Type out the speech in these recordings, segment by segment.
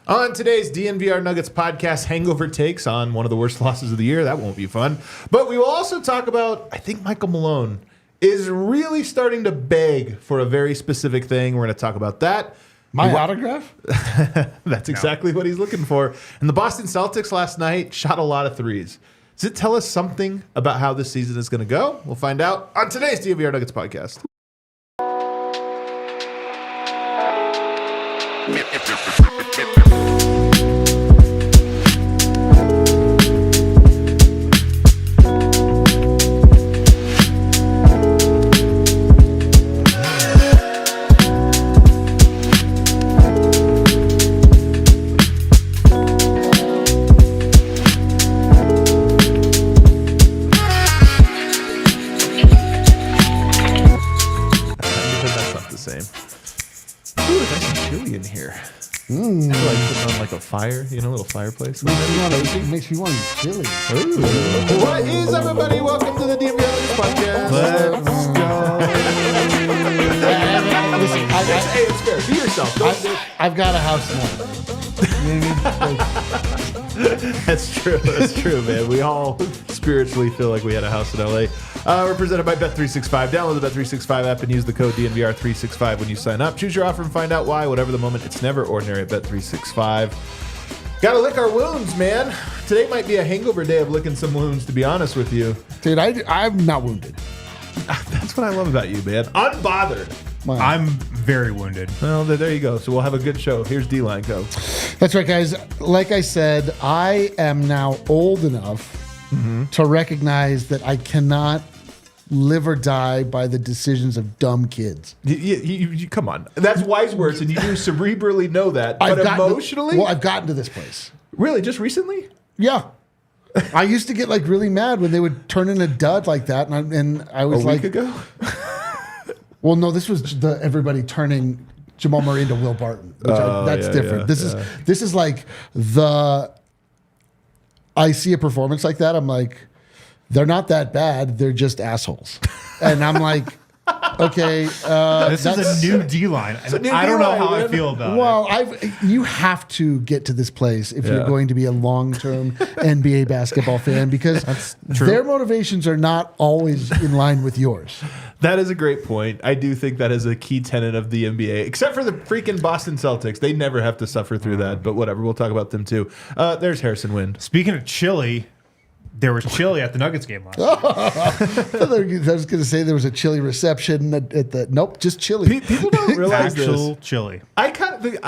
On today's DNVR Nuggets podcast, Hangover takes on one of the worst losses of the year. That won't be fun. But we will also talk about, I think Michael Malone is really starting to beg for a very specific thing. We're going to talk about that. My autograph? That's exactly what he's looking for. And the Boston Celtics last night shot a lot of threes. Does it tell us something about how this season is going to go? We'll find out on today's DNVR Nuggets podcast. I feel like putting on like a fire, a little fireplace. Makes me want to eat chili. Ooh. What is everybody? Welcome to the DNVR Nuggets podcast. Let's go. Listen, hey, it's fair. Be yourself. I've got a house now. You know what I mean? That's true. That's true, man. We all spiritually feel like we had a house in LA. We're presented by Bet365. Download the Bet365 app and use the code DNVR365 when you sign up. Choose your offer and find out why. Whatever the moment, it's never ordinary at Bet365. Gotta lick our wounds, man. Today might be a hangover day of licking some wounds, to be honest with you. Dude, I'm not wounded. That's what I love about you, man. Unbothered. Wow. I'm very wounded. Well, there you go. So we'll have a good show. Here's D-Line Go. That's right, guys. Like I said, I am now old enough to recognize that I cannot live or die by the decisions of dumb kids. You come on. That's wise words, and you do cerebrally know that. But emotionally? I've gotten to this place. Really? Just recently? Yeah. I used to get like really mad when they would turn in a dud like that, and I was like, a week ago? Well, no, this was everybody turning Jamal Murray into Will Barton. Which that's different. This is like I see a performance like that. I'm like, they're not that bad. They're just assholes. And I'm like, okay. This is a new D-line. I don't know how I feel about it. Well, you have to get to this place if you're going to be a long-term NBA basketball fan because their motivations are not always in line with yours. That is a great point. I do think that is a key tenet of the NBA, except for the freaking Boston Celtics. They never have to suffer through that, but whatever. We'll talk about them too. There's Harrison Wind. Speaking of chili, there was chili at the Nuggets game last night. I was going to say there was a chili reception at the... Nope, just chili. People don't realize Actual this. chili. I kind of think...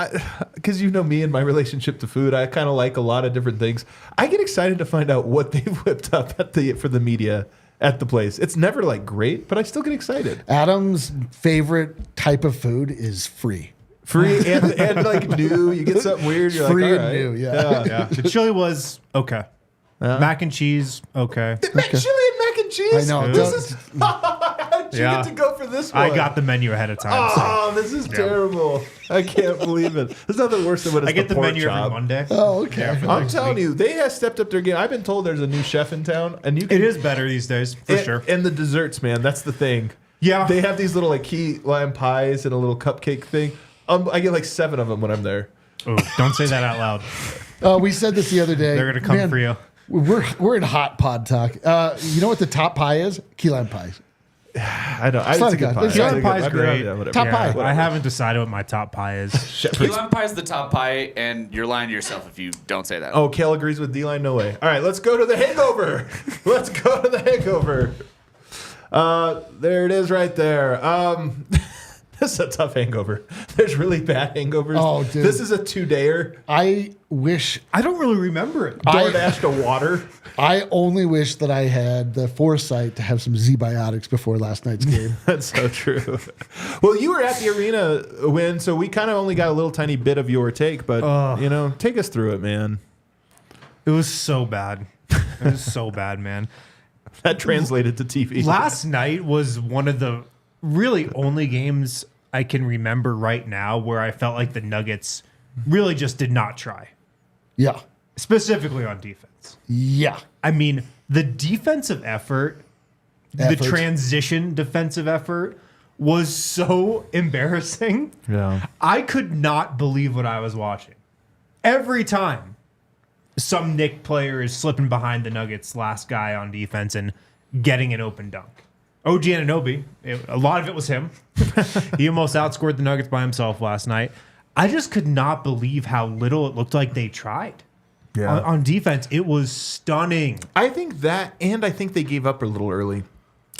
Because you know me and my relationship to food, I kind of like a lot of different things. I get excited to find out what they've whipped up for the media at the place. It's never like great, but I still get excited. Adam's favorite type of food is free. Free and like new. You get something weird. You're free like, and all right. new, yeah. The chili was okay. Mac and cheese, okay. Chili and mac and cheese? I know. How did you get to go for this one? I got the menu ahead of time. Oh, this is terrible. I can't believe it. There's nothing worse than when it's I get the pork menu chop. every Monday. Oh, okay. I'm telling you, they have stepped up their game. I've been told there's a new chef in town, and you can, It is better these days, for sure. And the desserts, man, that's the thing. Yeah. They have these little like key lime pies and a little cupcake thing. I get like 7 of them when I'm there. Oh, don't say that out loud. We said this the other day. They're going to come for you. We're in hot pod talk. You know what the top pie is? Key lime pies. I know. It's a good pie. Key lime pie is great. Top pie. I haven't decided what my top pie is. Key lime pie is the top pie, and you're lying to yourself if you don't say that. Oh, Kale agrees with D-Line. No way. All right, let's go to the hangover. Let's go to the hangover. There it is right there. This is a tough hangover. There's really bad hangovers. Oh, dude. This is a 2-dayer. I wish... I don't really remember it. DoorDash to water. I only wish that I had the foresight to have some Z-Biotics before last night's game. That's so true. Well, you were at the arena, Win, so we kind of only got a little tiny bit of your take, but, take us through it, man. It was so bad. It was so bad, man. That translated to TV. Last night was one of the really only games I can remember right now where I felt like the Nuggets really just did not try. Yeah. Specifically on defense. Yeah. I mean, the defensive effort, the transition defensive effort was so embarrassing. Yeah. I could not believe what I was watching. every time some Knick player is slipping behind the Nuggets' last guy on defense and getting an open dunk. OG Anunoby, a lot of it was him. He almost outscored the Nuggets by himself last night. I just could not believe how little it looked like they tried. Yeah. On defense. It was stunning. I think that, and I think they gave up a little early.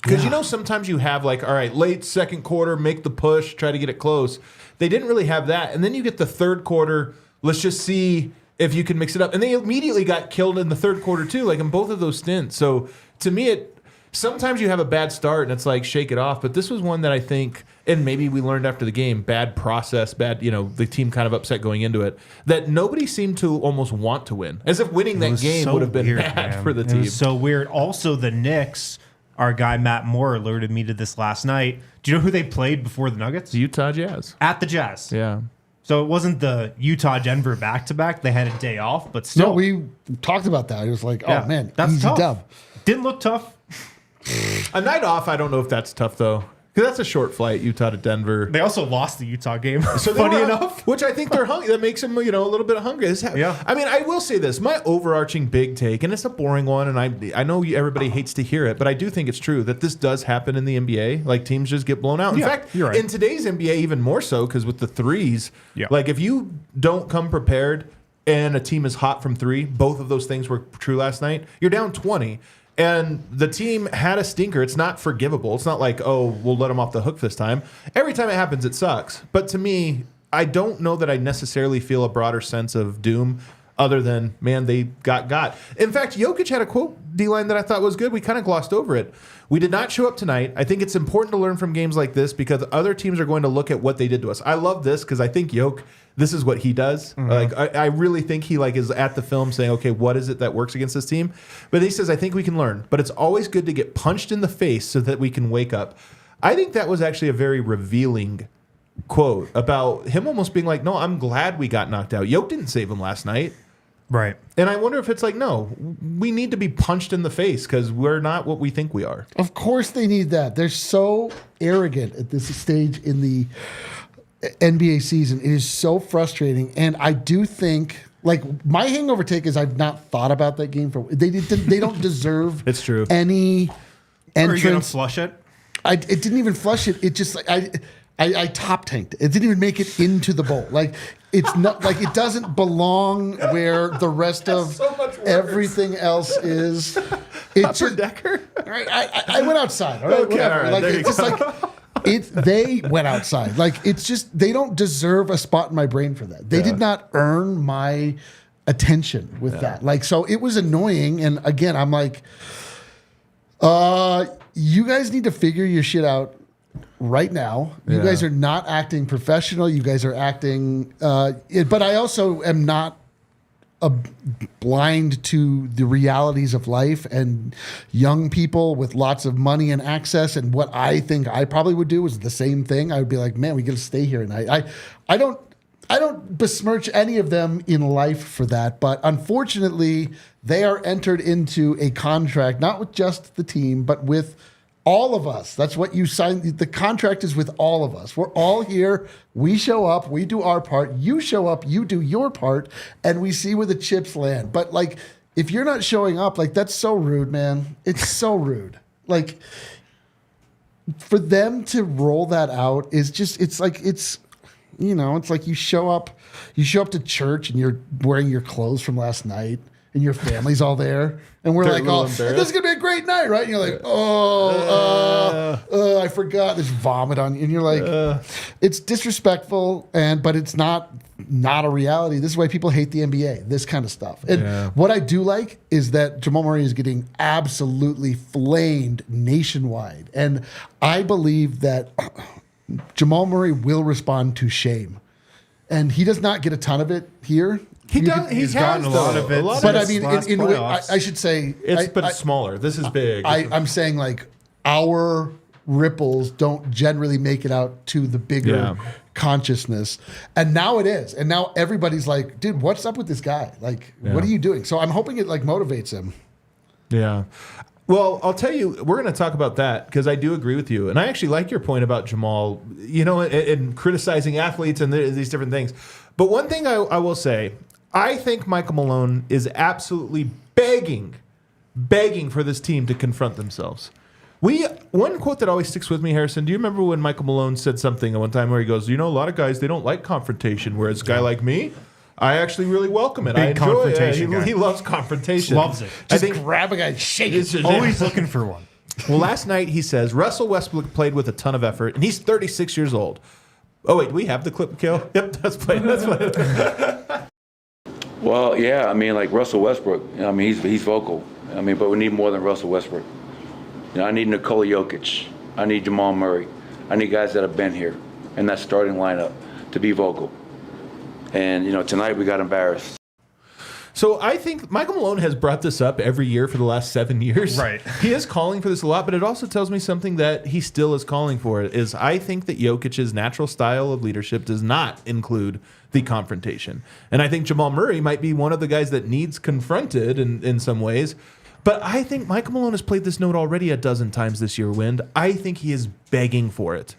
Because, sometimes you have all right, late second quarter, make the push, try to get it close. They didn't really have that. And then you get the third quarter, let's just see if you can mix it up. And they immediately got killed in the third quarter, too, in both of those stints. So, to me, sometimes you have a bad start, and it's shake it off. But this was one that I think, and maybe we learned after the game, bad process, the team kind of upset going into it, that nobody seemed to almost want to win. As if winning that game so would have been weird, bad for the team. It was so weird. Also, the Knicks, our guy Matt Moore alerted me to this last night. Do you know who they played before the Nuggets? The Utah Jazz. At the Jazz. Yeah. So it wasn't the Utah-Denver back-to-back. They had a day off, but still. No, we talked about that. It was Yeah, oh, man, that's easy tough. dub. Didn't look tough. A night off, I don't know if that's tough, though. Because that's a short flight, Utah to Denver. They also lost the Utah game. So funny enough. Which I think they're hungry. That makes them, a little bit hungry. Yeah. I mean, I will say this. My overarching big take, and it's a boring one, and I know everybody hates to hear it, but I do think it's true that this does happen in the NBA. Teams just get blown out. In Yeah, fact, you're right. in today's NBA, even more so, because with the threes, Yeah. if you don't come prepared and a team is hot from three, both of those things were true last night, you're down 20. And the team had a stinker. It's not forgivable. It's not we'll let them off the hook this time. Every time it happens, it sucks. But to me, I don't know that I necessarily feel a broader sense of doom other than, man, they got. In fact, Jokic had a quote, D-line, that I thought was good. We kind of glossed over it. We did not show up tonight. I think it's important to learn from games like this because other teams are going to look at what they did to us. I love this because I think this is what he does. I really think he is at the film saying, okay, what is it that works against this team? But he says, I think we can learn. But it's always good to get punched in the face so that we can wake up. I think that was actually a very revealing quote about him almost being like, no, I'm glad we got knocked out. Jokic didn't save him last night. Right. And I wonder if it's no, we need to be punched in the face because we're not what we think we are. Of course they need that. They're so arrogant at this stage in the NBA season. It is so frustrating. And I do think, my hangover take is I've not thought about that game they don't deserve It's true. any Are you going to entrance. flush it? It didn't even flush it. It just I top tanked. It didn't even make it into the bowl. It's not it doesn't belong where the rest of so much worse. everything else is. It's Upper just, Decker? I went outside. All right, Okay, whatever. all right, there you It's just they went outside. It's just they don't deserve a spot in my brain for that. They did not earn my attention with that. So it was annoying. And again, I'm you guys need to figure your shit out right now. You guys are not acting professional. You guys are acting, but I also am not blind to the realities of life and young people with lots of money and access. And what I think I probably would do is the same thing. I would be like, man, we got to stay here tonight. I don't besmirch any of them in life for that, but unfortunately, they are entered into a contract, not with just the team, but with all of us. That's what you signed. The contract is with all of us. We're all here. We show up. We do our part. You show up. You do your part. And we see where the chips land. But if you're not showing up, that's so rude, man. It's so rude. For them to roll that out is just, it's you show up to church and you're wearing your clothes from last night and your family's all there. And we're They're a little this embarrassed. is going to be a great night, right? And you're like, I forgot. There's vomit on you. And you're like, it's disrespectful, but it's not a reality. This is why people hate the NBA, this kind of stuff. And what I do like is that Jamal Murray is getting absolutely flamed nationwide. And I believe that Jamal Murray will respond to shame. And he does not get a ton of it here. He does. He's gotten a lot of it. But I since mean, last playoffs. I should say, It's smaller. This is big. I'm saying our ripples don't generally make it out to the bigger consciousness. And now it is. And now everybody's like, dude, what's up with this guy? What are you doing? So I'm hoping it motivates him. Yeah. Well, I'll tell you, we're going to talk about that because I do agree with you. And I actually like your point about Jamal, and criticizing athletes and these different things. But one thing I will say, I think Michael Malone is absolutely begging for this team to confront themselves. One quote that always sticks with me, Harrison, do you remember when Michael Malone said something at one time where he goes, a lot of guys, they don't like confrontation, whereas a guy like me, I actually really welcome it. I enjoy confrontation it. guy. He loves confrontation. Loves it. Just grab a guy and shake it. Always looking for one. Well, last night he says Russell Westbrook played with a ton of effort, and he's 36 years old. Oh, wait, do we have the clip, Kale? Yep, that's played. Well, yeah, like Russell Westbrook, he's vocal. But we need more than Russell Westbrook. I need Nikola Jokic. I need Jamal Murray. I need guys that have been here in that starting lineup to be vocal. And, tonight we got embarrassed. So I think Michael Malone has brought this up every year for the last 7 years. Right. He is calling for this a lot, but it also tells me something that he still is calling for. Is I think that Jokic's natural style of leadership does not include the confrontation. And I think Jamal Murray might be one of the guys that needs confronted in some ways. But I think Michael Malone has played this note already a dozen times this year, Wind. I think he is begging for it.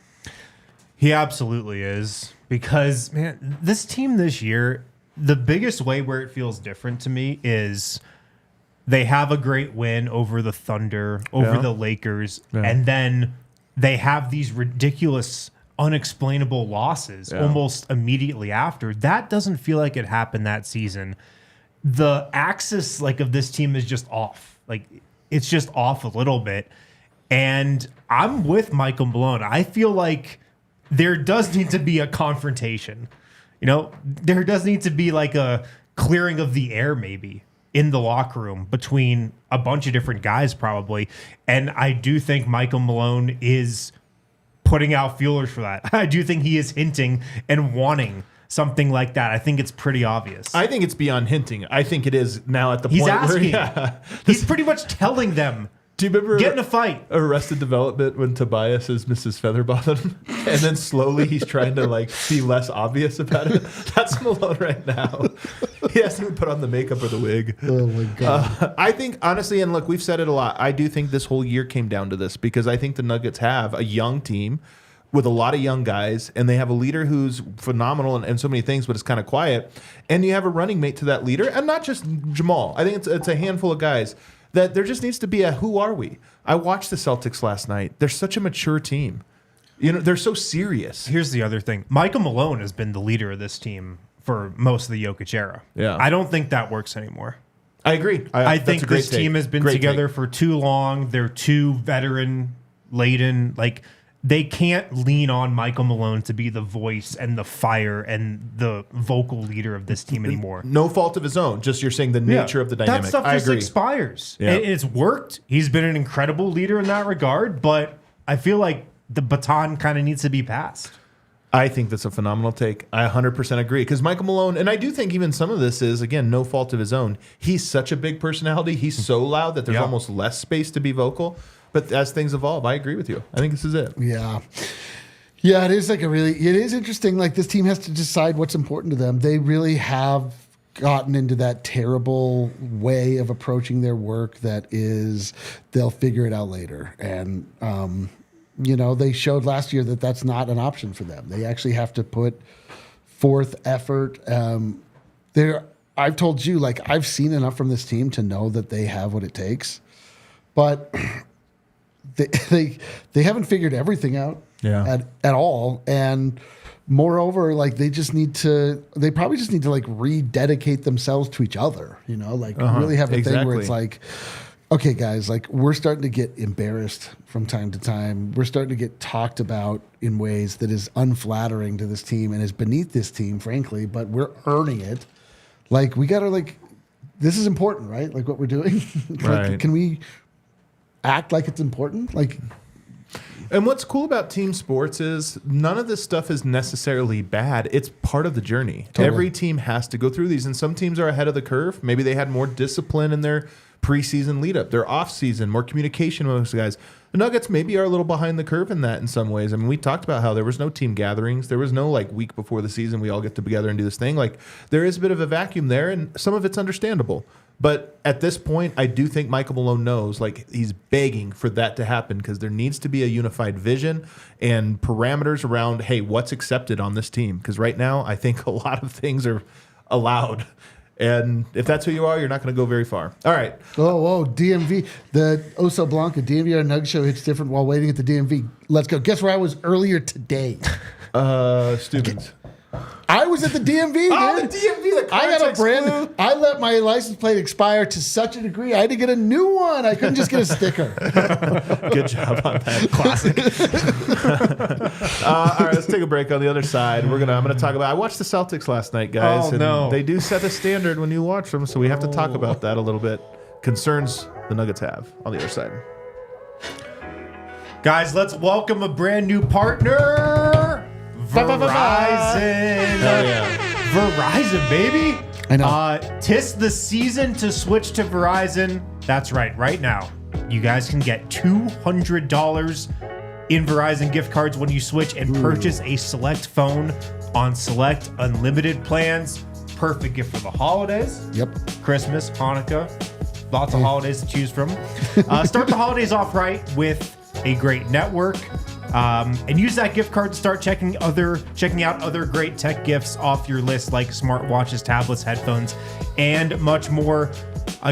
He absolutely is. Because, man, this team this year, the biggest way where it feels different to me is they have a great win over the Thunder, over the Lakers, and then they have these ridiculous, unexplainable losses almost immediately after. That doesn't feel like it happened that season. The axis of this team is just off. It's just off a little bit. And I'm with Michael Malone. I feel like there does need to be a confrontation. There does need to be a clearing of the air maybe in the locker room between a bunch of different guys probably. And I do think Michael Malone is putting out feelers for that. I do think he is hinting and wanting something like that. I think it's pretty obvious. I think it's beyond hinting. I think it is now at the He's point asking. where He's pretty much telling them, do you remember get in a fight? Arrested Development when Tobias is Mrs. Featherbottom and then slowly he's trying to be less obvious about it? That's Malone right now. He hasn't even put on the makeup or the wig. Oh my God. I think honestly, and look, we've said it a lot. I do think this whole year came down to this because I think the Nuggets have a young team with a lot of young guys, and they have a leader who's phenomenal and so many things, but it's kind of quiet. And you have a running mate to that leader, and not just Jamal. I think it's a handful of guys that there just needs to be a who are we? I watched the Celtics last night. They're such a mature team. They're so serious. Here's the other thing. Michael Malone has been the leader of this team for most of the Jokic era. Yeah. I don't think that works anymore. I agree. I think this team has been together for too long. They're too veteran laden. They can't lean on Michael Malone to be the voice and the fire and the vocal leader of this team anymore. No fault of his own. Just you're saying the nature of the dynamic. That stuff I just agree. expires. Yeah. And it's worked. He's been an incredible leader in that regard, but I feel like the baton kind of needs to be passed. I think that's a phenomenal take. I 100% agree. Because Michael Malone, and I do think even some of this is, again, no fault of his own. He's such a big personality. He's so loud that there's almost less space to be vocal. But as things evolve, I agree with you. I think this is it. Yeah. Yeah, it is it is interesting. This team has to decide what's important to them. They really have gotten into that terrible way of approaching their work that is they'll figure it out later. And, they showed last year that that's not an option for them. They actually have to put forth effort. I've told you, I've seen enough from this team to know that they have what it takes. But they haven't figured everything out at all. And moreover, they probably just need to rededicate themselves to each other, really have a thing where it's okay, guys, we're starting to get embarrassed from time to time. We're starting to get talked about in ways that is unflattering to this team and is beneath this team, frankly, but we're earning it. We got to this is important, right? What we're doing. Right. Can we act like it's important? And what's cool about team sports is none of this stuff is necessarily bad. It's part of the journey. Totally. Every team has to go through these, and some teams are ahead of the curve. Maybe they had more discipline in their preseason lead up, their off season, more communication with those guys. The Nuggets maybe are a little behind the curve in that in some ways. I mean, we talked about how there was no team gatherings. There was no week before the season we all get together and do this thing. There is a bit of a vacuum there, and some of it's understandable. But at this point, I do think Michael Malone knows he's begging for that to happen because there needs to be a unified vision and parameters around, hey, what's accepted on this team? Because right now, I think a lot of things are allowed. And if that's who you are, you're not going to go very far. All right. Oh, DMV. The Oso Blanca DNVR Nuggets show hits different while waiting at the DMV. Let's go. Guess where I was earlier today? Students. I was at the DMV, dude. Oh, the DMV. I got a brand. I let my license plate expire to such a degree I had to get a new one. I couldn't just get a sticker. Good job on that. Classic. All right, let's take a break. On the other side, I'm gonna talk about. I watched the Celtics last night, guys, Oh, and no. they do set a standard when you watch them, so we have to talk about that a little bit. Concerns the Nuggets have on the other side. Guys, let's welcome a brand new partner, Verizon. Hell yeah. Verizon, baby. I know. 'Tis the season to switch to Verizon. That's right. Right now, you guys can get $200 in Verizon gift cards when you switch and purchase a select phone on select unlimited plans. Perfect gift for the holidays. Yep. Christmas, Hanukkah, lots of holidays to choose from. Start the holidays off right with a great network, and use that gift card to start checking out other great tech gifts off your list, like smartwatches, tablets, headphones, and much more.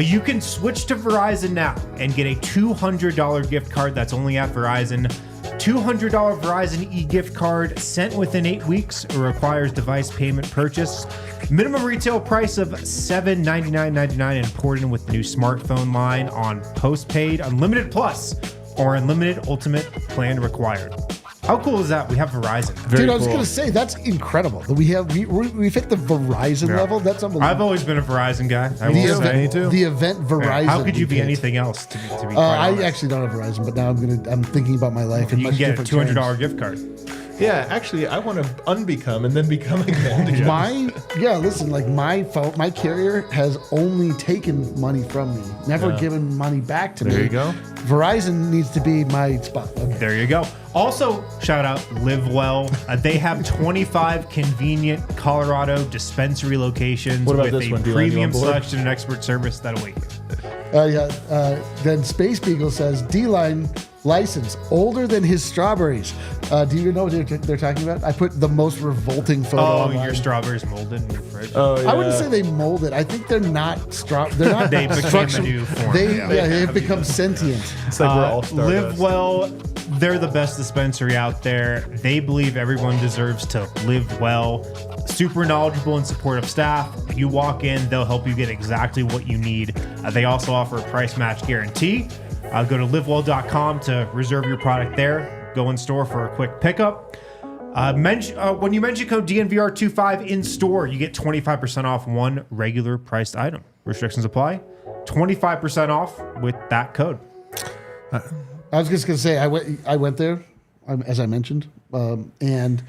You can switch to Verizon now and get a $200 gift card that's only at Verizon. $200 Verizon e-gift card sent within 8 weeks. It requires device payment purchase. Minimum retail price of $799.99 and poured in with the new smartphone line on postpaid, unlimited plus, or unlimited ultimate plan required. How cool is that? We have Verizon. Dude, I was going to say, that's incredible. That we've hit the Verizon level. That's unbelievable. I've always been a Verizon guy. I will say. Me too. The event Verizon. How could you be we picked. anything else? To be quite I honest? actually don't have Verizon, but now I'm thinking about my life in You much can get a different $200 terms. gift card. Yeah, actually, I want to unbecome and then become again. Listen, like my phone, my carrier has only taken money from me, never given money back to me. There you go. Verizon needs to be my spot. Okay. There you go. Also, shout out Live Well. They have 25 convenient Colorado dispensary locations What about with this a one, Dylan? You premium on board? selection and expert service that'll wait you. Then Space Beagle says D-Line license older than his strawberries. Do you know what they're talking about? I put the most revolting photo. Oh, online. your strawberries molded in your fridge. Oh, yeah. I wouldn't say they molded. I think they're not They're not. They became a structural- new form. They've become sentient. It's like we're all Live Stardust. Well, they're the best dispensary out there. They believe everyone deserves to live well. Super knowledgeable and supportive staff. You walk in, they'll help you get exactly what you need. They also offer a price match guarantee. Go to livewell.com to reserve your product there. Go in store for a quick pickup. When you mention code DNVR25 in store, you get 25% off one regular priced item. Restrictions apply. 25% off with that code. I was just gonna say I went there, as I mentioned, and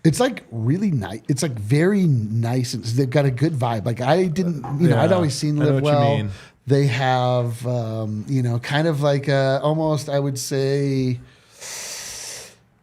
it's like really nice. It's like very nice, and they've got a good vibe. Like I didn't, I'd always seen I know Live what you Well. mean. They have, kind of like almost, I would say,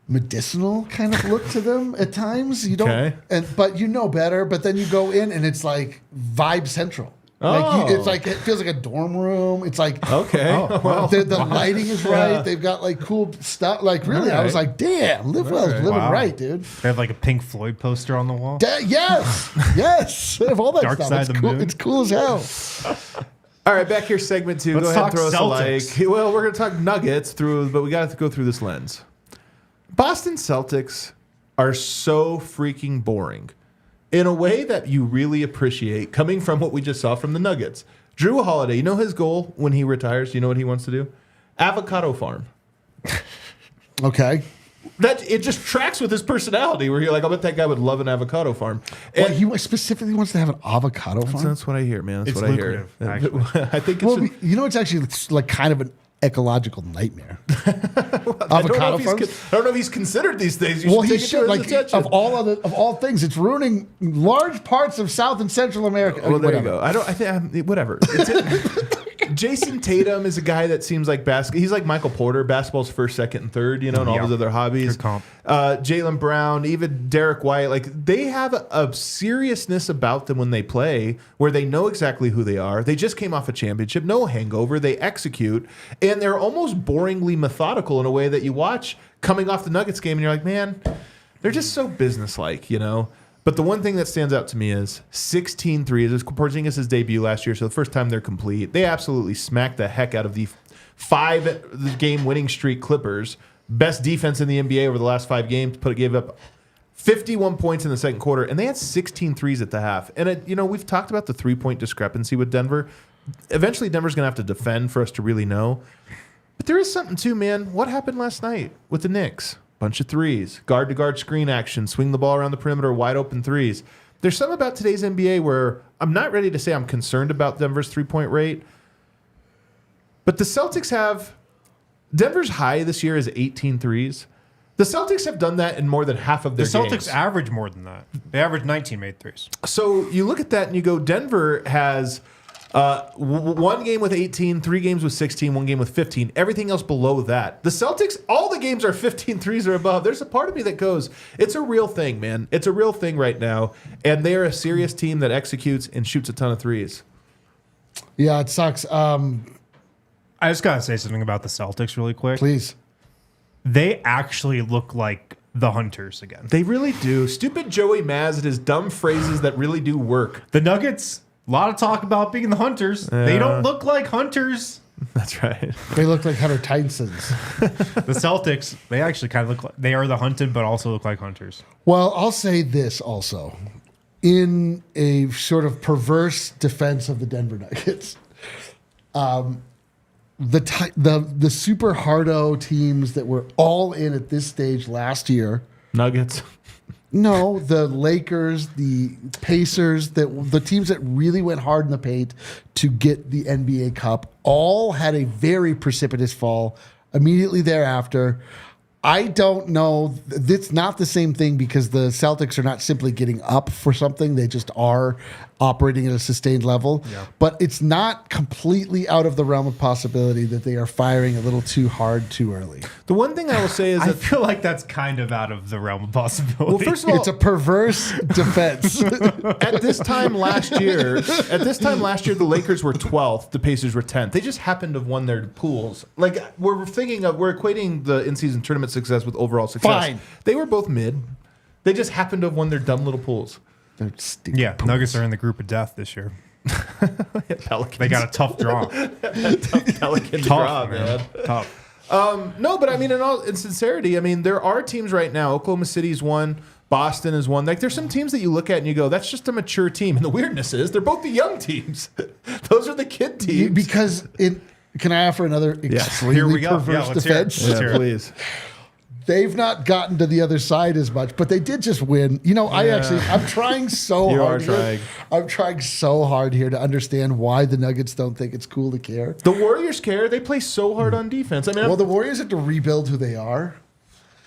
medicinal kind of look to them at times. You don't, Okay. but you know better. But then you go in and it's like vibe central. Oh. It's like it feels like a dorm room. It's like Okay. Well, the lighting is right. They've got like cool stuff. Like really, I was like, damn, Live Well's living Wow. right, dude. They have like a Pink Floyd poster on the wall. Yes. They have all that Dark stuff. Side It's of the cool. Moon. It's cool as hell. all right, back here, segment 2. Let's Go ahead talk and throw us a Celtics. like. Well, we're going to talk Nuggets but we got to go through this lens. Boston Celtics are so freaking boring in a way that you really appreciate coming from what we just saw from the Nuggets. Drew Holiday, you know his goal when he retires? You know what he wants to do? Avocado farm. Okay. That it just tracks with his personality where you're like, I bet that guy would love an avocado farm. And Well, he specifically wants to have an avocado farm. that's what I hear, man. That's It's what lucrative, I hear. I think it's Well, it's actually like kind of an ecological nightmare. Avocado farms. I don't know if he's considered these things. You Well, should he take it to should. his Like attention. of all things, it's ruining large parts of South and Central America. Well, there Whatever. you go. I think whatever. Jason Tatum is a guy that seems like he's like Michael Porter, basketball's first, second, and third, and all his other hobbies. Good comp. Jaylen Brown, even Derek White, like they have a seriousness about them when they play where they know exactly who they are. They just came off a championship, no hangover. They execute, and they're almost boringly methodical in a way that you watch coming off the Nuggets game, and you're like, man, they're just so businesslike, But the one thing that stands out to me is 16 threes. It was Porzingis' debut last year, so the first time they're complete. They absolutely smacked the heck out of the 5-game winning streak Clippers. Best defense in the NBA over the last 5 games. Gave up 51 points in the second quarter, and they had 16 threes at the half. And, we've talked about the 3-point discrepancy with Denver. Eventually, Denver's going to have to defend for us to really know. But there is something, too, man. What happened last night with the Knicks? Bunch of threes, guard-to-guard screen action, swing the ball around the perimeter, wide-open threes. There's something about today's NBA where I'm not ready to say I'm concerned about Denver's three-point rate, but the Celtics have – Denver's high this year is 18 threes. The Celtics have done that in more than half of their games. The Celtics average more than that. They average 19 made threes. So you look at that and you go, Denver has – 1 game with 18, 3 games with 16, 1 game with 15. Everything else below that. The Celtics, all the games are 15 threes or above. There's a part of me that goes, it's a real thing, man. It's a real thing right now. And they are a serious team that executes and shoots a ton of threes. Yeah, it sucks. I just got to say something about the Celtics really quick. Please. They actually look like the Hunters again. They really do. Stupid Joey Maz and his dumb phrases that really do work. The Nuggets, a lot of talk about being the Hunters. They don't look like Hunters. That's right. They look like Hunter Tysons. The Celtics, they actually kind of look like they are the hunted, but also look like Hunters. Well, I'll say this also. In a sort of perverse defense of the Denver Nuggets, the super hardo teams that were all in at this stage last year. Nuggets. No, the Lakers, the Pacers, the teams that really went hard in the paint to get the NBA Cup all had a very precipitous fall immediately thereafter. I don't know. It's not the same thing because the Celtics are not simply getting up for something. They just are operating at a sustained level. Yeah. But it's not completely out of the realm of possibility that they are firing a little too hard too early. The one thing I will say is I that feel like that's kind of out of the realm of possibility. Well, first of all, it's a perverse defense. at this time last year, the Lakers were 12th, the Pacers were 10th. They just happened to have won their pools. Like we're equating the in-season tournament success with overall success. Fine. They were both mid. They just happened to have won their dumb little pools. Yeah, pools. Nuggets are in the group of death this year. Pelicans. They got a tough draw. Tough Pelican draw, man. Tough. No, but I mean, in sincerity, I mean, there are teams right now. Oklahoma City's one. Boston is one. Like, there's some teams that you look at and you go, that's just a mature team. And the weirdness is they're both the young teams. Those are the kid teams. Because can I offer another extremely perverse defense? Yeah, please. They've not gotten to the other side as much, but they did just win. I'm trying so hard. I'm trying so hard here to understand why the Nuggets don't think it's cool to care. The Warriors care. They play so hard on defense. I mean, the Warriors have to rebuild who they are.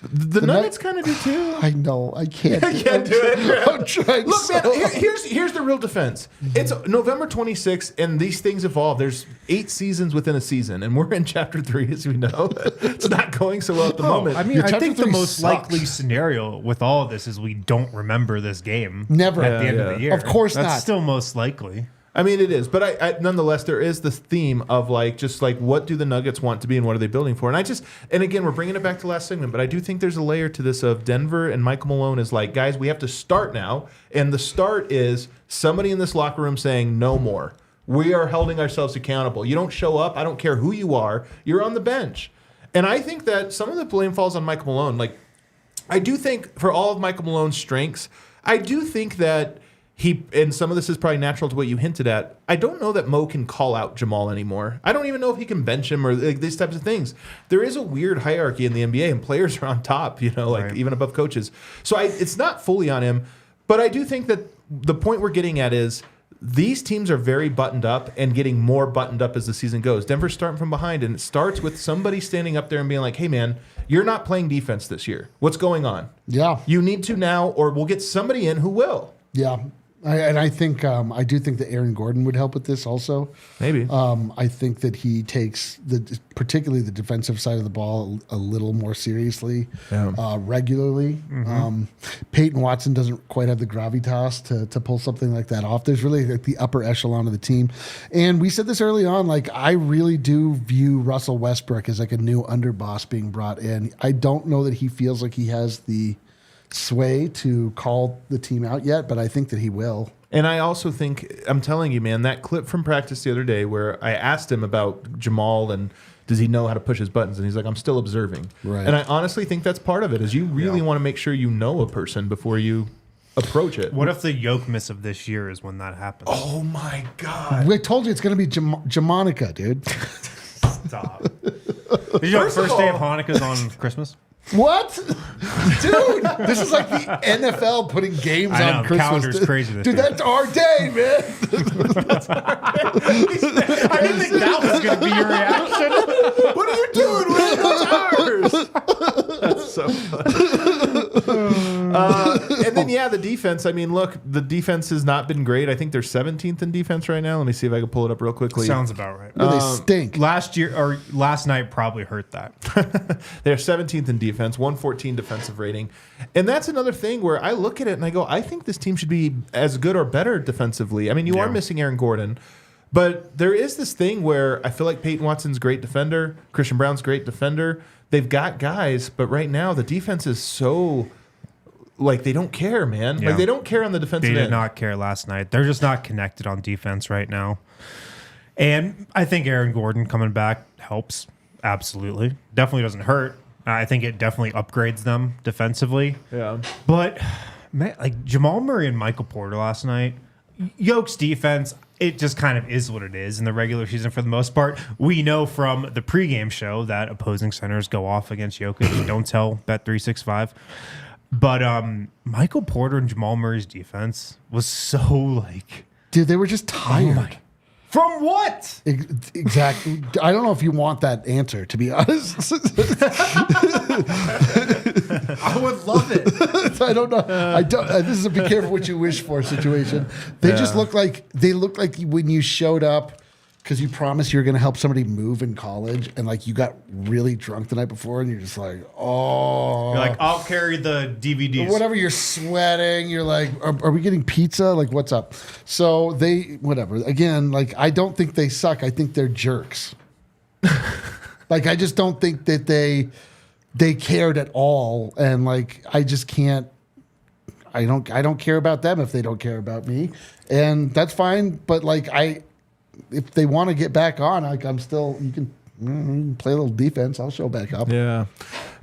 The Nuggets kind of do too. I know. I can't. I can't do it. I'm trying. Look, man. Here's the real defense. It's November 26th, and these things evolve. There's 8 seasons within a season, and we're in chapter 3, as we know. It's not going so well at the moment. I mean, I think the most sucks. likely scenario with all of this is we don't remember this game. Never at the end of the year. Of course That's not. still most likely. I mean, it is, but I nonetheless, there is this theme of what do the Nuggets want to be and what are they building for? And again, we're bringing it back to last segment, but I do think there's a layer to this of Denver and Michael Malone is like, guys, we have to start now. And the start is somebody in this locker room saying no more. We are holding ourselves accountable. You don't show up. I don't care who you are. You're on the bench. And I think that some of the blame falls on Michael Malone. Like, I do think for all of Michael Malone's strengths, I do think that and some of this is probably natural to what you hinted at. I don't know that Mo can call out Jamal anymore. I don't even know if he can bench him or these types of things. There is a weird hierarchy in the NBA, and players are on top, right. Even above coaches. So it's not fully on him, but I do think that the point we're getting at is these teams are very buttoned up and getting more buttoned up as the season goes. Denver's starting from behind, and it starts with somebody standing up there and being like, hey, man, you're not playing defense this year. What's going on? Yeah. You need to now, or we'll get somebody in who will. Yeah. I think I do think that Aaron Gordon would help with this also. Maybe. I think that he takes particularly the defensive side of the ball a little more seriously regularly. Mm-hmm. Peyton Watson doesn't quite have the gravitas to pull something like that off. There's really like the upper echelon of the team, and we said this early on. Like, I really do view Russell Westbrook as like a new underboss being brought in. I don't know that he feels like he has the sway to call the team out yet, but I think that he will. And I also think, I'm telling you, man, that clip from practice the other day where I asked him about Jamal and does he know how to push his buttons? And he's like, I'm still observing. Right. And I honestly think that's part of it, is you really want to make sure you know a person before you approach it. What if the yoke miss of this year is when that happens? Oh, my God. We told you it's going to be Jamonica, dude. Stop. Did you know first day of Hanukkah's on Christmas? What? Dude, this is like the NFL putting games I know, on the Christmas. calendar's crazy this Dude, year. that's our day, man. I didn't think that was going to be your reaction. What are you doing, man? That's ours. That's so funny. And then, the defense. I mean, look, the defense has not been great. I think they're 17th in defense right now. Let me see if I can pull it up real quickly. Sounds about right. No, they stink. Last night probably hurt that. They're 17th in defense, 114 defensive rating. And that's another thing where I look at it and I go, I think this team should be as good or better defensively. I mean, you are missing Aaron Gordon, but there is this thing where I feel like Peyton Watson's great defender, Christian Brown's great defender. They've got guys, but right now the defense is so, like, they don't care, man. Yeah. Like, they don't care on the defensive They end. did not care last night. They're just not connected on defense right now. And I think Aaron Gordon coming back helps. Absolutely. Definitely doesn't hurt. I think it definitely upgrades them defensively. Yeah. But, man, like Jamal Murray and Michael Porter last night, Yoke's defense, it just kind of is what it is in the regular season for the most part. We know from the pregame show that opposing centers go off against Jokic. Don't tell Bet365. But Michael Porter and Jamal Murray's defense was so like... Dude, they were just tired. From what? Exactly. I don't know if you want that answer, to be honest. I would love it. I don't know. I don't. This is a be careful what you wish for situation. They just look like when you showed up because you promised you were going to help somebody move in college, and like you got really drunk the night before, and you're just like, oh, You're like, I'll carry the DVDs. or whatever. You're sweating. You're like, are we getting pizza? Like, what's up? So whatever. Again, like I don't think they suck. I think they're jerks. Like I just don't think that they cared at all, and like I just can't. I don't care about them if they don't care about me, and that's fine. But like if they want to get back on, like I'm still. You can play a little defense. I'll show back up. Yeah.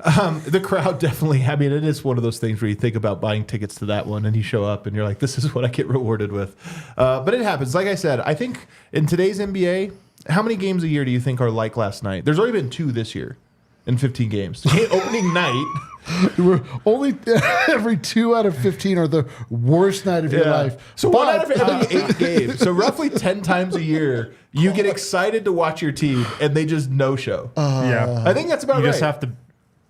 The crowd definitely, I mean, it is one of those things where you think about buying tickets to that one and you show up and you're like, this is what I get rewarded with. But it happens. Like I said, I think in today's NBA, how many games a year do you think are like last night? There's already been 2 this year in 15 games. Opening night. We're only every 2 out of 15 are the worst night of your life. So 1 out of every 8 games. So roughly 10 times a year, you get excited to watch your team and they just no-show. Yeah. I think that's about You right. just have to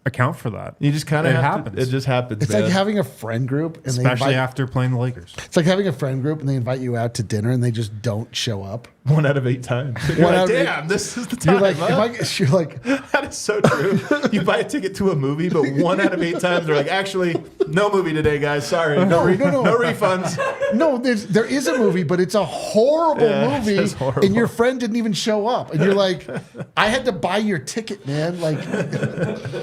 account for that. You just kind of It have happens. to. It just happens, It's man. like having a friend group, and Especially after playing the Lakers. it's like having a friend group, and they invite you out to dinner, and they just don't show up. 1 out of 8 times. You're One like, out of eight- damn, this is the time. You're like, huh? you're like, That is so true. You buy a ticket to a movie, but 1 out of 8 times they're like, actually, no movie today, guys. Sorry, no refunds. no, there is a movie, but it's a horrible Yeah, movie, it's horrible. and your friend didn't even show up, and you're like, I had to buy your ticket, man. Like,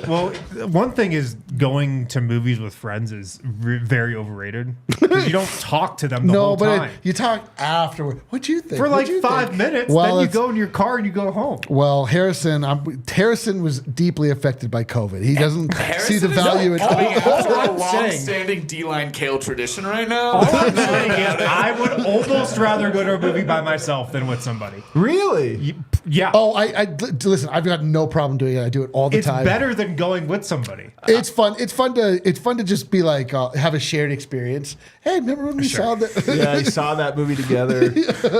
Well, one thing is going to movies with friends is very overrated because you don't talk to them the no, whole but time. you talk afterward. What'd you think? For like What'd you 5 think? minutes, Well, then you it's- go in your car and you go home. Well, Harrison was deeply affected by COVID. He doesn't see the value in coming after I'm a saying- long-standing D-line Kale tradition right now. All I'm saying is I would almost rather go to a movie by myself than with somebody. Really? Yeah. Oh, listen. I've got no problem doing it. I do it all the It's time. better than going with somebody. It's fun. It's fun to just be like have a shared experience. Hey, remember when we saw that? Yeah, I saw that movie together.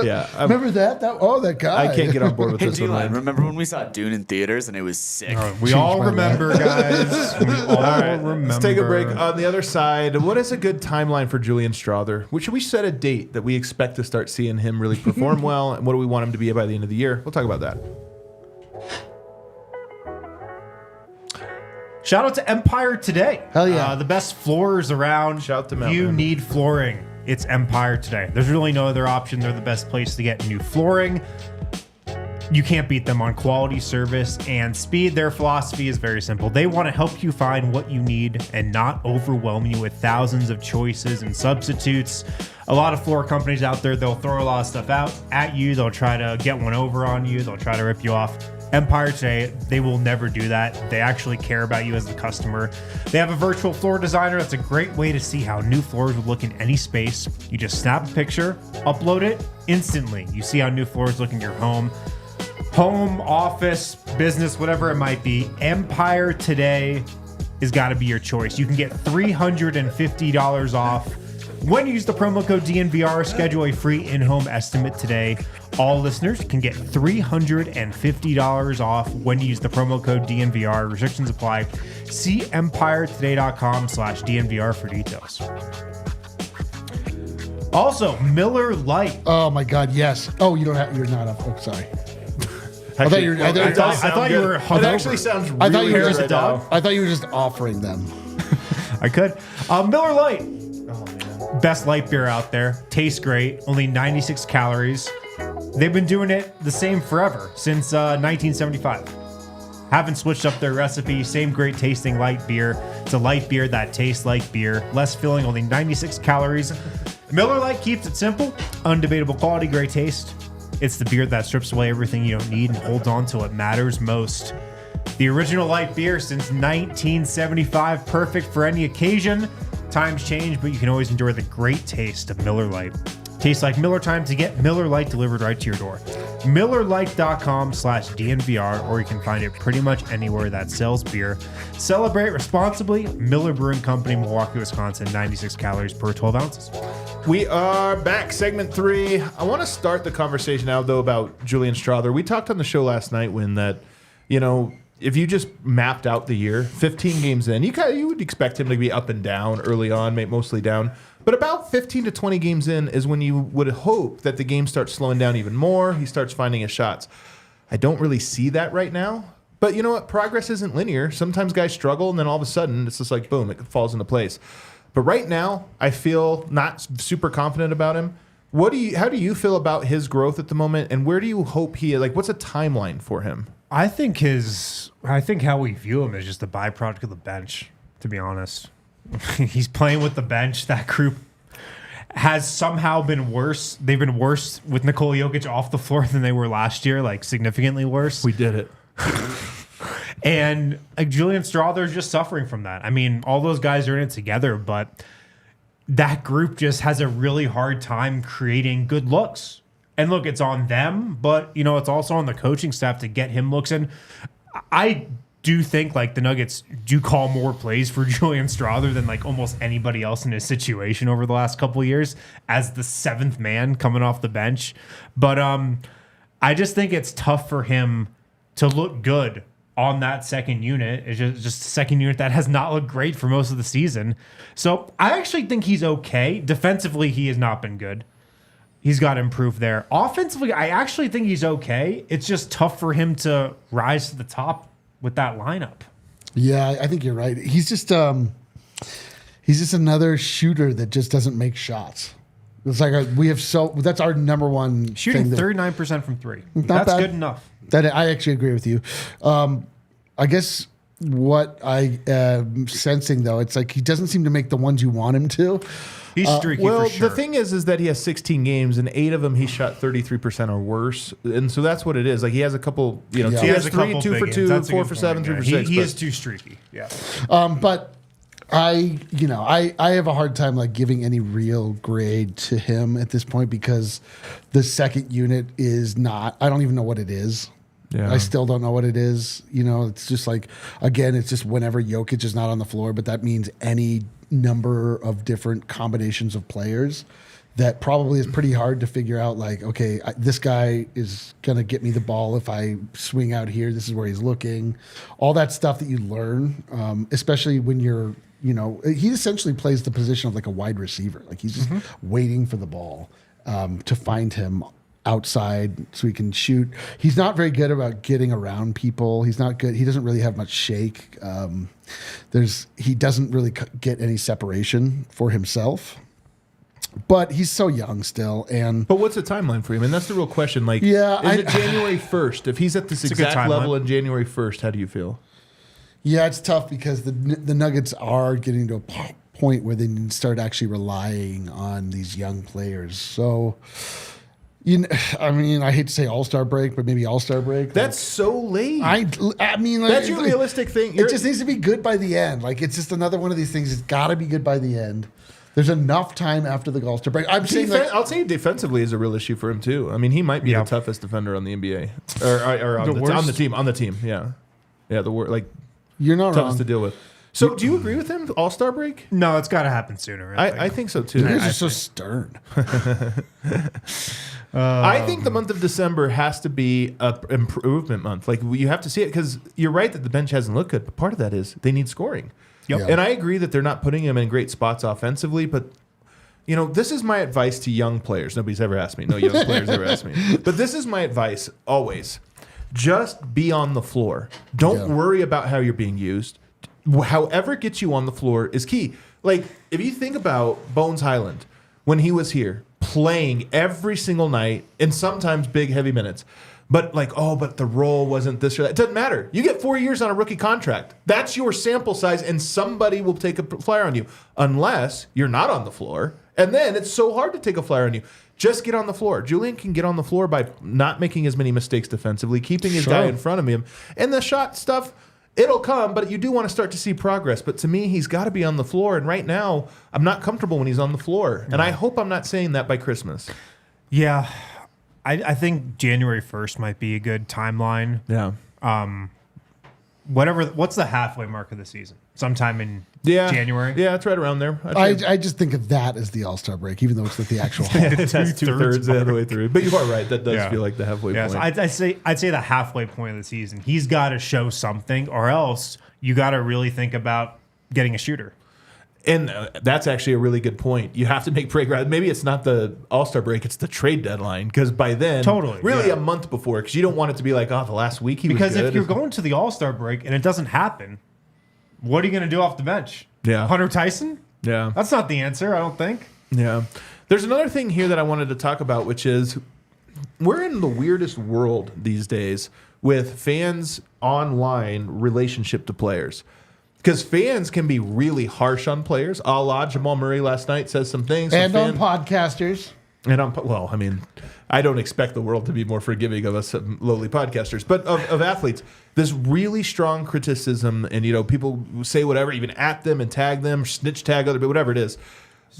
Yeah. Remember that? That guy. I can't get on board with Hey, this one. D-line, man. remember when we saw Dune in theaters and it was sick? We all remember, guys. We all remember. Let's take a break. On the other side, what is a good timeline for Julian Strawther? Should we set a date that we expect to start seeing him really perform well? And what do we want him to be by the end of the year? We'll talk about that. Shout out to Empire Today. Hell yeah. The best floors around. Shout to If you Mountain. need flooring, it's Empire Today. There's really no other option. They're the best place to get new flooring. You can't beat them on quality, service, and speed. Their philosophy is very simple. They want to help you find what you need and not overwhelm you with thousands of choices and substitutes. A lot of floor companies out there, they'll throw a lot of stuff out at you. They'll try to get one over on you. They'll try to rip you off. Empire today, they will never do that. They actually care about you as the customer. They have a virtual floor designer. That's a great way to see how new floors would look in any space. You just snap a picture, upload it, instantly. You see how new floors look in your home, office, business, whatever it might be. Empire today has got to be your choice. You can get $350 off when you use the promo code DNVR. Schedule a free in-home estimate today. All listeners can get $350 off when you use the promo code DNVR. Restrictions apply. See empiretoday.com/DNVR for details. Also, Miller Lite. Oh my God, yes. Oh, you don't have. You're not up. Oh, sorry. I thought you were. I thought you were. It actually sounds really I thought you were good just right now. I thought you were just offering them. I could. Miller Lite. Best light beer out there. Tastes great. Only 96 calories. They've been doing it the same forever, since 1975. Haven't switched up their recipe. Same great tasting light beer. It's a light beer that tastes like beer. Less filling, only 96 calories. Miller Lite keeps it simple. Undebatable quality, great taste. It's the beer that strips away everything you don't need and holds on to what matters most. The original light beer since 1975. Perfect for any occasion. Times change, but you can always enjoy the great taste of Miller Lite. Tastes like Miller time to get Miller Lite delivered right to your door. MillerLite.com/DNVR, or you can find it pretty much anywhere that sells beer. Celebrate responsibly. Miller Brewing Company, Milwaukee, Wisconsin. 96 calories per 12 ounces. We are back, segment 3. I want to start the conversation now, though, about Julian Strawther. We talked on the show last night when that, if you just mapped out the year, 15 games in, you would expect him to be up and down early on, mostly down. But about 15 to 20 games in is when you would hope that the game starts slowing down even more. He starts finding his shots. I don't really see that right now. But you know what? Progress isn't linear. Sometimes guys struggle, and then all of a sudden, it's just like, boom, it falls into place. But right now, I feel not super confident about him. How do you feel about his growth at the moment, and where do you hope what's a timeline for him? I think how we view him is just a byproduct of the bench, to be honest. He's playing with the bench. That group has somehow been worse. They've been worse with Nikola Jokic off the floor than they were last year, like significantly worse. We did it. And Julian Strawther is just suffering from that. I mean, all those guys are in it together, but that group just has a really hard time creating good looks. And look, it's on them, but it's also on the coaching staff to get him looks. And I do think the Nuggets do call more plays for Julian Strawther than almost anybody else in his situation over the last couple of years as the 7th man coming off the bench. But I just think it's tough for him to look good on that second unit. It's just a second unit that has not looked great for most of the season. So I actually think he's okay. Defensively, he has not been good. He's got to improve there. Offensively, I actually think he's okay. It's just tough for him to rise to the top with that lineup. Yeah, I think you're right. He's just another shooter that just doesn't make shots. It's like that's our number one shooting thing 39% from 3. That's bad. Good enough. That I actually agree with you. I guess what I am sensing though, it's like he doesn't seem to make the ones you want him to. He's streaky for sure. The thing is that he has 16 games, and 8 of them he shot 33% or worse, and so that's what it is. He has a couple, he has a couple 2 for 2, 4 for 7, 3 for 6. He is too streaky. Yeah. But I have a hard time giving any real grade to him at this point because the second unit is not. I don't even know what it is. Yeah. I still don't know what it is. It's just again, it's just whenever Jokic is not on the floor, but that means any number of different combinations of players that probably is pretty hard to figure out. This guy is going to get me the ball if I swing out here. This is where he's looking. All that stuff that you learn, especially when you're, he essentially plays the position of a wide receiver. He's just waiting for the ball to find him outside so he can shoot. He's not very good about getting around people. He's not good. He doesn't really have much shake. He doesn't really get any separation for himself. But he's so young still, and But what's the timeline for him? And that's the real question. Like, Yeah, is it January 1st? If he's at this a good exact level timeline. in January 1st, how do you feel? yeah, it's tough because the Nuggets are getting to a point where they need to start actually relying on these young players. So, I mean, I hate to say All-Star break, but maybe All-Star break. That's so late. I mean, like, That's your realistic thing. It just needs to be good by the end. Like, it's just another one of these things. It's got to be good by the end. There's enough time after the All-Star break. I'm saying, like, I'll say defensively is a real issue for him too. I mean, he might be Yeah. the toughest defender on the NBA or on the worst? team. On the team, yeah, the like you're not toughest wrong. to deal with. So, do you agree with him? All-Star break? No, it's got to happen sooner. I think so too. You guys are so stern. I think the month of December has to be a improvement month. Like, you have to see it because you're right that the bench hasn't looked good, but part of that is they need scoring. Yep. Yeah. And I agree that they're not putting him in great spots offensively, but this is my advice to young players. Nobody's ever asked me. No young players ever asked me. But this is my advice always. Just be on the floor. Don't Yeah. worry about how you're being used. However gets you on the floor is key. Like, if you think about Bones Highland, when he was here, playing every single night and sometimes big, heavy minutes. But but the role wasn't this or that. It doesn't matter. You get 4 years on a rookie contract. That's your sample size, and somebody will take a flyer on you unless you're not on the floor. And then it's so hard to take a flyer on you. Just get on the floor. Julian can get on the floor by not making as many mistakes defensively, keeping his guy in front of him. And the shot stuff, it'll come, but you do want to start to see progress. But to me, he's got to be on the floor. And right now, I'm not comfortable when he's on the floor. And I hope I'm not saying that by Christmas. Yeah. I think January 1st might be a good timeline. Yeah. What's the halfway mark of the season? Sometime in January? Yeah, it's right around there. I just think of that as the All-Star break, even though it's not the actual That's two-thirds of the way through. But you are right. That does Yeah. feel like the halfway Yes, point. I'd say the halfway point of the season. He's got to show something, or else you got to really think about getting a shooter. And that's actually a really good point. You have to make break. Maybe it's not the All-Star break; it's the trade deadline. Because by then, really a month before, because you don't want it to be like, the last week he was good. Because if you're going to the All-Star break and it doesn't happen, what are you going to do off the bench? Yeah. Hunter Tyson? Yeah, That's not the answer, I don't think. yeah. There's another thing here that I wanted to talk about, which is we're in the weirdest world these days with fans' online relationship to players. Because fans can be really harsh on players. A la Jamal Murray last night says some things. and on podcasters. And I mean, I don't expect the world to be more forgiving of us lowly podcasters, but of athletes, this really strong criticism, and people say whatever, even at them and tag them, snitch tag other, but whatever it is.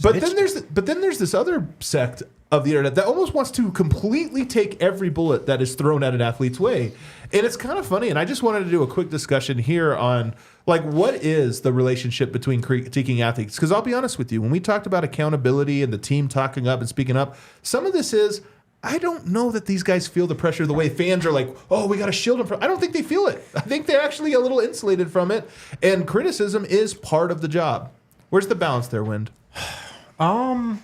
But then there's this other sect of the internet that almost wants to completely take every bullet that is thrown at an athlete's way. And it's kind of funny. And I just wanted to do a quick discussion here on what is the relationship between critiquing athletes? Because I'll be honest with you, when we talked about accountability and the team talking up and speaking up, some of this is, I don't know that these guys feel the pressure the way fans are like, oh, we got to shield them from. I don't think they feel it. I think they're actually a little insulated from it. And criticism is part of the job. Where's the balance there, Wind? I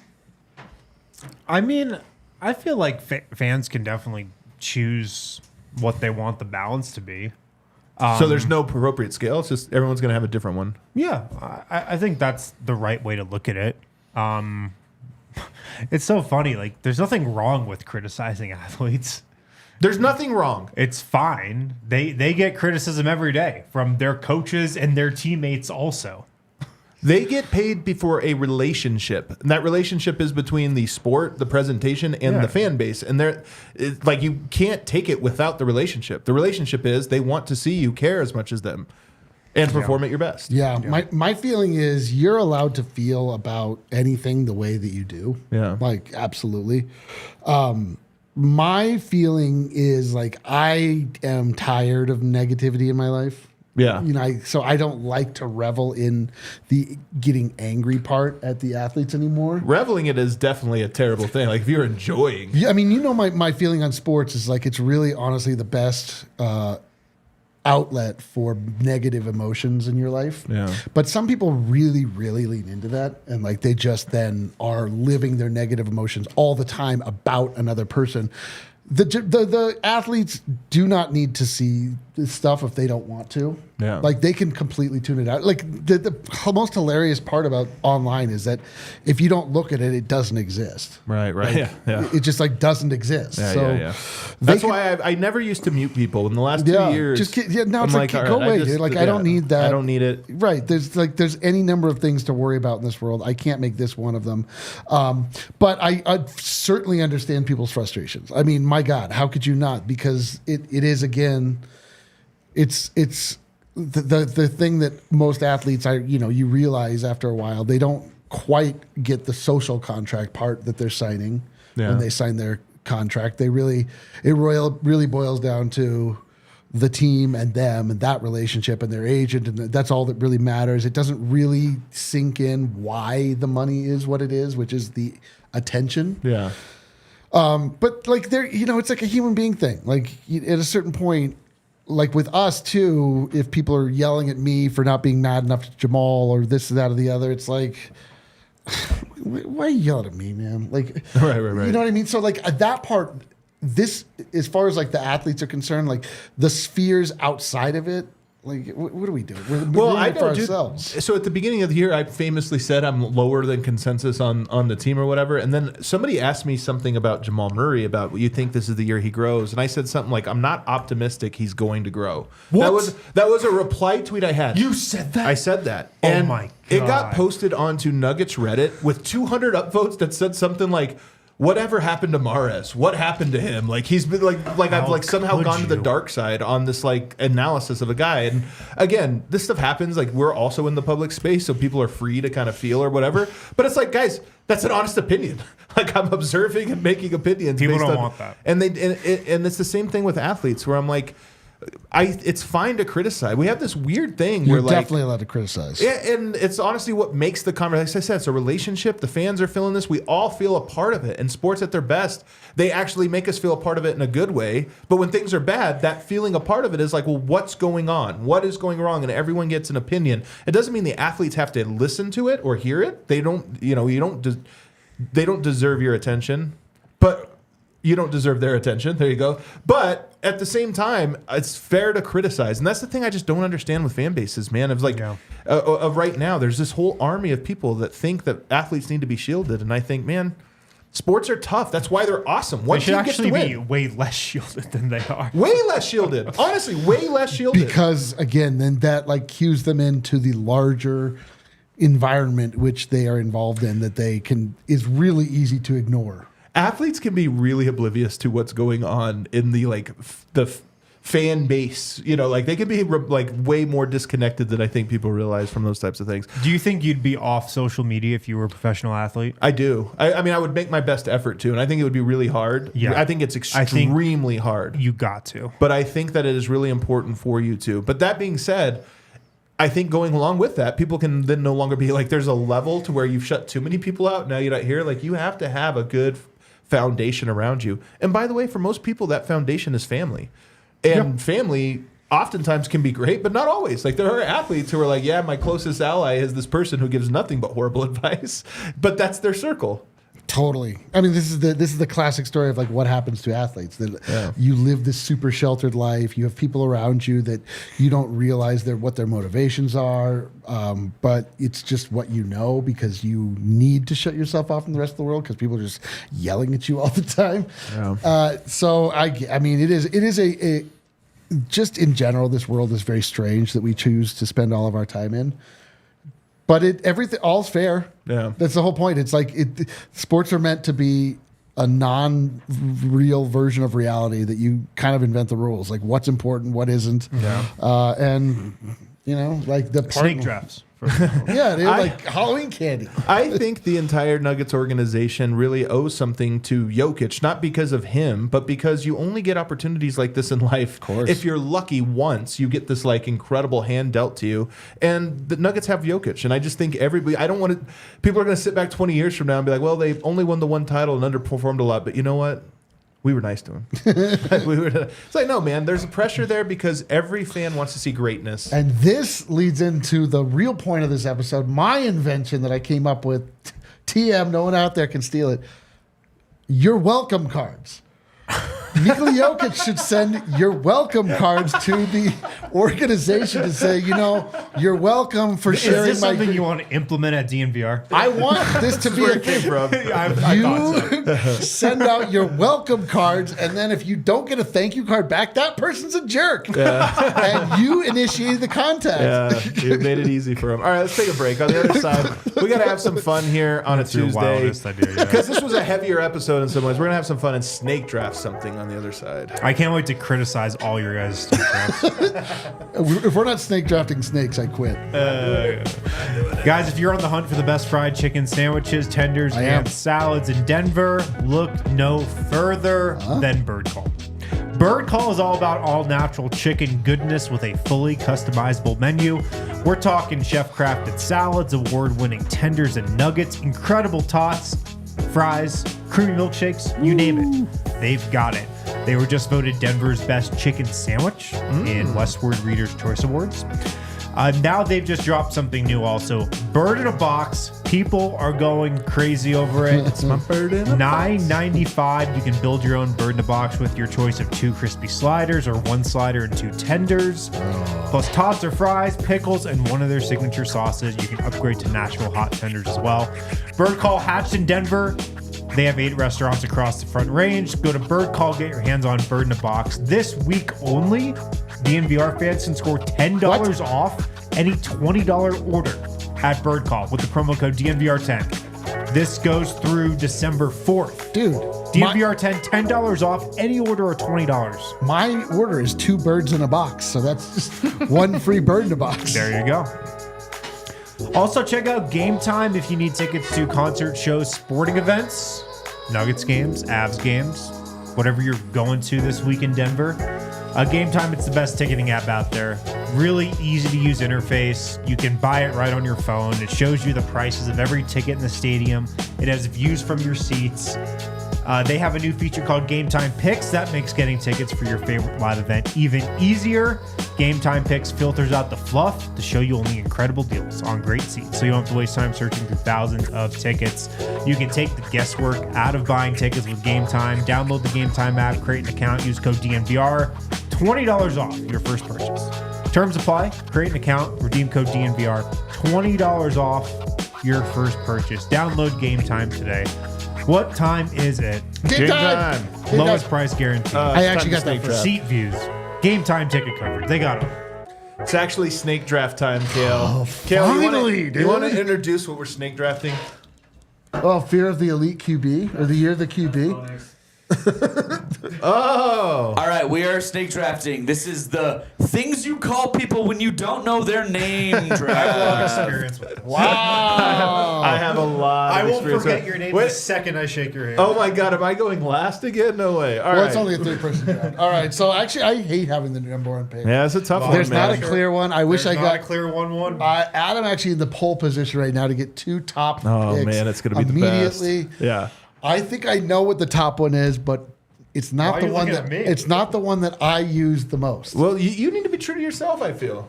mean, I feel like fans can definitely choose what they want the balance to be. So there's no appropriate scale. It's just everyone's going to have a different one. Yeah, I think that's the right way to look at it. It's so funny. Like, there's nothing wrong with criticizing athletes. There's nothing wrong. It's fine. They get criticism every day from their coaches and their teammates also. They get paid before a relationship. And that relationship is between the sport, the presentation, and the fan base. And you can't take it without the relationship. The relationship is they want to see you care as much as them and perform at your best. Yeah, my feeling is you're allowed to feel about anything the way that you do. Yeah. Like, absolutely. My feeling is I am tired of negativity in my life. Yeah. So I don't like to revel in the getting angry part at the athletes anymore. Reveling it is definitely a terrible thing. Like, if you're enjoying. Yeah, I mean, my feeling on sports is it's really honestly the best outlet for negative emotions in your life. Yeah. But some people really, really lean into that, and they just then are living their negative emotions all the time about another person. The athletes do not need to see this stuff if they don't want to. Yeah. Like they can completely tune it out. Like the most hilarious part about online is that if you don't look at it, it doesn't exist. Right. Like, yeah. It just like doesn't exist. Yeah, so yeah. they That's can- why I never used to mute people in the last 2 years. Now it's I'm like, all go right, away, dude. Like I don't need that. I don't need it. Right. There's any number of things to worry about in this world. I can't make this one of them. But I certainly understand people's frustrations. I mean, my God, how could you not? Because it is, again, it's the thing that most athletes you realize after a while, they don't quite get the social contract part that they're signing when they sign their contract. It really boils down to the team and them and that relationship and their agent, and that's all that really matters. It doesn't really sink in why the money is what it is, which is the attention. Yeah. But like it's like a human being thing. Like at a certain point, like with us too, if people are yelling at me for not being mad enough to Jamal or this, that, or the other, it's like, why are you yelling at me, man? Like, Right. You know what I mean? So like at that part, this, as far as like the athletes are concerned, like the spheres outside of it, like what are we doing? We're doing it for ourselves. So at the beginning of the year, I famously said I'm lower than consensus on the team or whatever. And then somebody asked me something about Jamal Murray, about you think this is the year he grows. And I said something like, I'm not optimistic he's going to grow. What? That was a reply tweet I had. You said that? I said that. Oh And my God. it got posted onto Nuggets Reddit with 200 upvotes that said something like, whatever happened to Mahrez? What happened to him? Like he's been like I've like somehow gone to the dark side on this like analysis of a guy. And again, this stuff happens. Like we're also in the public space, so people are free to kind of feel or whatever. But it's like, guys, that's an honest opinion. Like I'm observing and making opinions. People based don't on, want that. And it's the same thing with athletes where I'm like, it's fine to criticize. We have this weird thing You're where like definitely allowed to criticize. yeah, and it's honestly what makes the conversation. Like I said, it's a relationship. The fans are feeling this. We all feel a part of it. And sports at their best, they actually make us feel a part of it in a good way. But when things are bad, that feeling a part of it is like, well, what's going on? What is going wrong? And everyone gets an opinion. It doesn't mean the athletes have to listen to it or hear it. They don't. They don't deserve your attention, but you don't deserve their attention. There you go. But at the same time, it's fair to criticize. And that's the thing I just don't understand with fan bases, man. Of like, of right now, there's this whole army of people that think that athletes need to be shielded. And I think, man, sports are tough. That's why they're awesome. They One should team gets to actually be win. way less shielded than they are. Way less shielded. Honestly, way less shielded. Because again, then that like cues them into the larger environment which they are involved in that is really easy to ignore. Athletes can be really oblivious to what's going on in the fan base. Like they can be like way more disconnected than I think people realize from those types of things. Do you think you'd be off social media if you were a professional athlete? I do. I mean, I would make my best effort to, and I think it would be really hard. Yeah. I think it's extremely hard. You got to. But I think that it is really important for you to. But that being said, I think going along with that, people can then no longer be like, there's a level to where you've shut too many people out. Now you're not here. Like you have to have a good foundation around you. And by the way, for most people, that foundation is family. And family oftentimes can be great, but not always. Like there are athletes who are like, yeah, my closest ally is this person who gives nothing but horrible advice, but that's their circle. Totally. I mean, this is the classic story of like what happens to athletes. That you live this super sheltered life. You have people around you that you don't realize what their motivations are, but it's just what you know because you need to shut yourself off from the rest of the world because people are just yelling at you all the time. Yeah. So I mean, it is a just in general, this world is very strange that we choose to spend all of our time in. But all's fair. Yeah. That's the whole point. It's like sports are meant to be a non-real version of reality that you kind of invent the rules, like what's important, what isn't. Yeah. And like the Snake drafts. Yeah, they're like Halloween candy. I think the entire Nuggets organization really owes something to Jokic, not because of him, but because you only get opportunities like this in life. Of course. If you're lucky once, you get this like incredible hand dealt to you. And the Nuggets have Jokic. And I just think people are going to sit back 20 years from now and be like, well, they only won the one title and underperformed a lot. But you know what? We were nice to him. It's like, no, man, there's a pressure there because every fan wants to see greatness. And this leads into the real point of this episode, my invention that I came up with. TM, no one out there can steal it. Your welcome cards. Nikola Jokic should send your welcome cards to the organization to say, you're welcome for Is sharing this something you want to implement at DNVR? I want this to be a thing. I thought so. Send out your welcome cards, and then if you don't get a thank you card back, that person's a jerk. And you initiated the contact. Yeah, you made it easy for him. All right, let's take a break. On the other side, we got to have some fun here on That's a your Tuesday. wildest idea, yeah. Because this was a heavier episode in some ways. We're going to have some fun and snake draft something on the other side. I can't wait to criticize all your guys' snake drafts. If we're not snake drafting snakes, I quit. Guys, if you're on the hunt for the best fried chicken sandwiches, tenders, I am. and salads in Denver, look no further than Bird Call. Bird Call is all about all-natural chicken goodness with a fully customizable menu. We're talking chef-crafted salads, award-winning tenders and nuggets, incredible tots, fries, creamy milkshakes, you name it. They've got it. They were just voted Denver's best chicken sandwich in Westward Reader's Choice Awards. Now they've just dropped something new also. Bird in a Box. People are going crazy over it. It's my bird in a box. $9.95. You can build your own Bird in a Box with your choice of 2 crispy sliders or 1 slider and 2 tenders. Plus tots or fries, pickles, and one of their signature sauces. You can upgrade to Nashville hot tenders as well. Bird Call hatched in Denver. They have 8 restaurants across the Front Range. Go to Bird Call, get your hands on Bird in a Box. This week only, DNVR fans can score $10 off any $20 order at Bird Call with the promo code DNVR10. This goes through December 4th. Dude. DNVR10, $10 off any order of $20. My order is 2 birds in a box, so that's just 1 free bird in a box. There you go. Also, check out Game Time if you need tickets to concert shows, sporting events, Nuggets games, Avs games, whatever you're going to this week in Denver. Game Time, it's the best ticketing app out there. Really easy to use interface. You can buy it right on your phone. It shows you the prices of every ticket in the stadium. It has views from your seats. They have a new feature called Game Time Picks that makes getting tickets for your favorite live event even easier. Game Time Picks filters out the fluff to show you only incredible deals on great seats, so you don't have to waste time searching through thousands of tickets. You can take the guesswork out of buying tickets with Game Time. Download the Game Time app, create an account, use code DNVR, $20 off your first purchase. Terms apply. Create an account, redeem code DNVR, $20 off your first purchase. Download Game Time today. What time is it? Game time. Lowest price guarantee. I actually got that snake for draft. Seat views. Game Time ticket coverage. They got it. It's actually snake draft time, Kale. Oh, Kale, finally, you want dude. to introduce what we're snake drafting? Oh, Fear of the Elite QB, or the Year of the QB. Oh. All right, we are snake drafting. This is the things you call people when you don't know their name draft. Experience with it. Wow. I have a lot I of will experience forget with- your name Wait. the second I shake your hand. Oh my God, am I going last again? No way. All right. Well, it's only a 3-person draft. All right, so actually, I hate having the number 1 pick. Yeah, it's a tough one, There's man. not a clear one. I wish There's I not got a clear 1-1. Adam actually in the pole position right now to get 2 top Oh picks man, it's going to be the best. immediately. Yeah. I think I know what the top one is, but it's Why not are the you one looking that at me? it's not the one that I use the most. Well, you need to be true to yourself, I feel.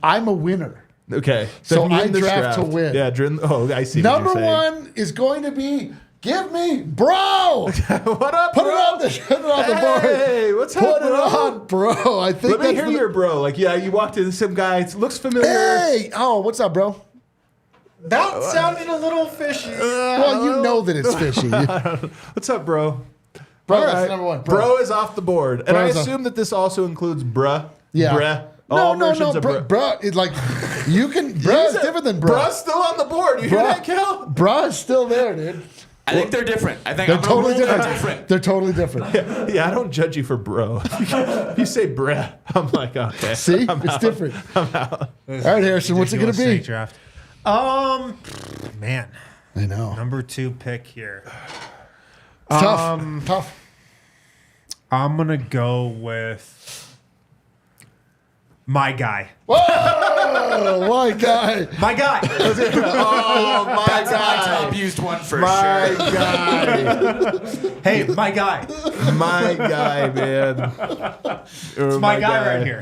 I'm a winner. Okay. So if you I win this draft to win. Yeah, oh, I see. Number what you're saying. 1 is going to be Give Me Bro. What up, Put bro? it on the board. Hey, what's Put up, it on, bro. I think Let me that's hear your bro. Like, yeah, you walked in, some guy looks familiar. Hey, oh, what's up, bro? That sounded a little fishy. Well, you know that it's fishy. What's up, bro? Bro, All that's right. number 1. Bro is off the board. And I Bro's off. assume that this also includes bruh. Yeah. Bruh. No, All no, versions no, of bro. Bruh, it's like you can. Bruh is different than bro. Bruh's still on the board. You hear that, Kel? Bruh is still there, dude. I think they're different. I think They're I'm totally gonna rule different. they're different. They're totally different. Yeah, I don't judge you for bro. If you say bruh, I'm like, okay. See, I'm it's out. different. All right, Harrison, what's it gonna Ridiculous be? snake draft. Man, I know. number 2 pick here. It's tough. Tough. I'm gonna go with my guy. Oh, my guy. My guy. Oh, my That's my guy. top used one for My sure. guy. Hey, my guy. My guy, man. It's my guy right here.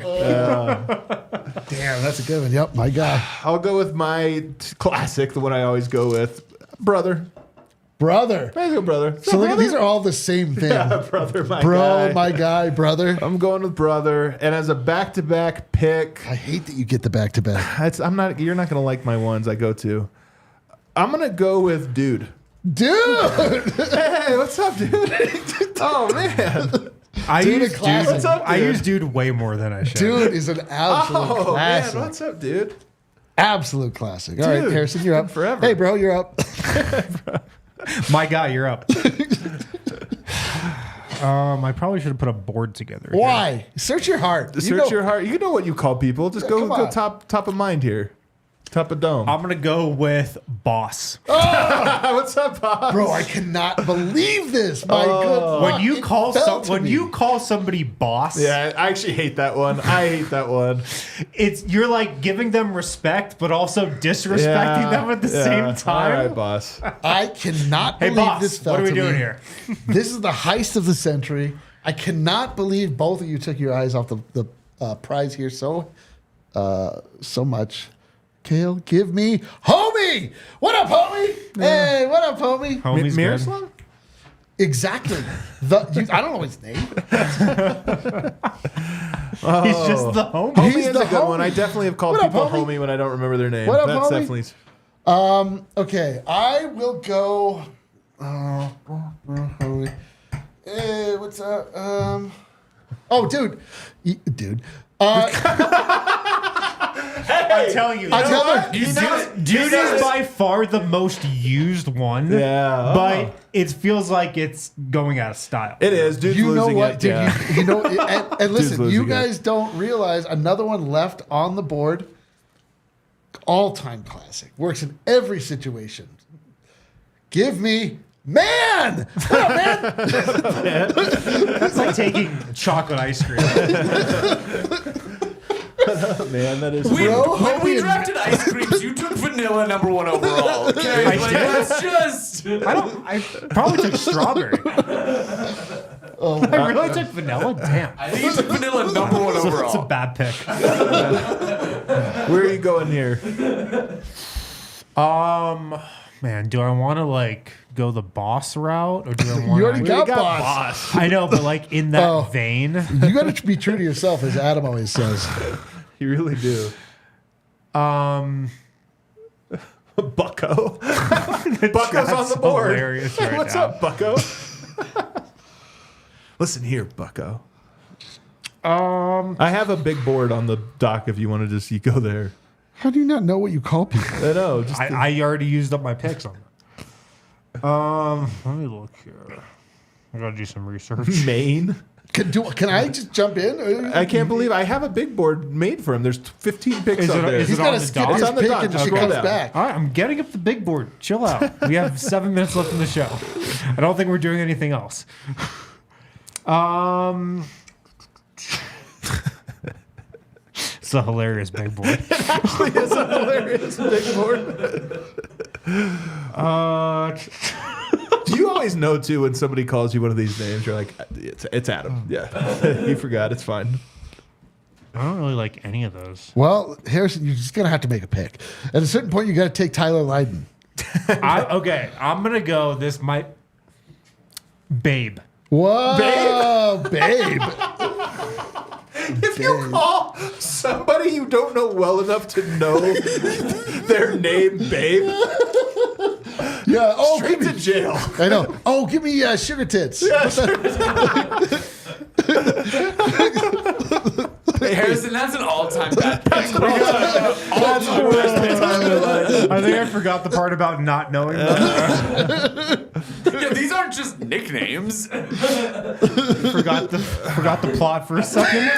Damn, that's a good one. Yep, my guy. I'll go with my classic, the one I always go with. Brother. Brother. Let's go, brother. So look, these are all the same thing. Yeah, brother, my Bro, guy. my guy, brother. I'm going with brother, and as a back-to-back pick, I hate that you get the back-to-back. I'm not. You're not gonna like my ones I go to. I'm gonna go with dude. Dude! Hey, what's up, dude? Oh man, I Dude, use a classic. What's up, I dude? use dude way more than I should. Dude is an absolute Oh classic. man, what's up, dude? Absolute classic. All right, Dude, Harrison, you're up. forever. Hey, bro, you're up. My guy, you're up. I probably should have put a board together. here. Why? Search your heart. Search your heart. You know what you call people. Just come go on. top of mind here. Top of dome. I'm gonna go with boss. What's up, boss? Bro, I cannot believe this. My good. When you call when you call somebody boss, Yeah, I actually hate that one. I hate that one. you're like giving them respect, but also disrespecting them at the same time. All right, boss. I cannot Hey, believe boss, this fell what are we to doing me. here? This is the heist of the century. I cannot believe both of you took your eyes off the prize here so much. Kale, give me homie. What up, homie? Hey, what up, homie? Homie's good. Miroslav? Exactly. I don't know his name. He's just the homie. Homie He's is the a good one. homie. I definitely have called What up, people homie? homie when I don't remember their name. What up, That's homie? definitely. Okay, I will go. Homie. Hey, what's up? Oh, dude, dude. I'm telling you, dude is by far the most used one. Yeah. But it feels like it's going out of style. It is. Dude's You know losing what, it. dude? Yeah. You know, and listen, losing you it. guys don't realize another one left on the board. All-time classic. Works in every situation. Give me man. What up, man? That's like taking chocolate ice cream. Man, that is. When homie we and- drafted ice creams, you took vanilla number 1 overall. Okay, I like, did? that's just. I probably took strawberry. I really took vanilla. Damn. I think you took vanilla number 1 overall. That's a bad pick. Where are you going here? Man, do I want to like go the boss route or do I want? You already got got boss. I know, but like in that Oh. vein. You got to be true to yourself, as Adam always says. You really do. Bucko. Bucko's on the board. Hilarious right What's now. up, Bucko? Listen here, Bucko. I have a big board on the dock if you want to just you go there. How do you not know what you call people? I know. Just I already used up my picks on that. Let me look here. I gotta do some research. Maine. Can I just jump in? I can't believe I have a big board made for him. There's 15 picks Is up it- there. is He's it got on to the skip dock? his It's on the pick dock. until Just she scroll comes down. back. All right, I'm getting up the big board. Chill out. We have 7 minutes left in the show. I don't think we're doing anything else. It's a hilarious big board. It's a hilarious big board. Do you always know too when somebody calls you one of these names? You're like, it's Adam. Yeah, you forgot. It's fine. I don't really like any of those. Well, Harrison, you're just going to have to make a pick. At a certain point, you got to take Tyler Lydon. Okay, I'm gonna go. This might, Babe. Whoa, babe. If you call somebody you don't know well enough to know their name, babe, Yeah. Oh, straight give to me, jail. I know. Oh, give me sugar tits. Hey, Harrison, that's an all-time bad pick. All-time worst pick. I think I forgot the part about not knowing that. Yeah, these aren't just nicknames. forgot the plot for a second.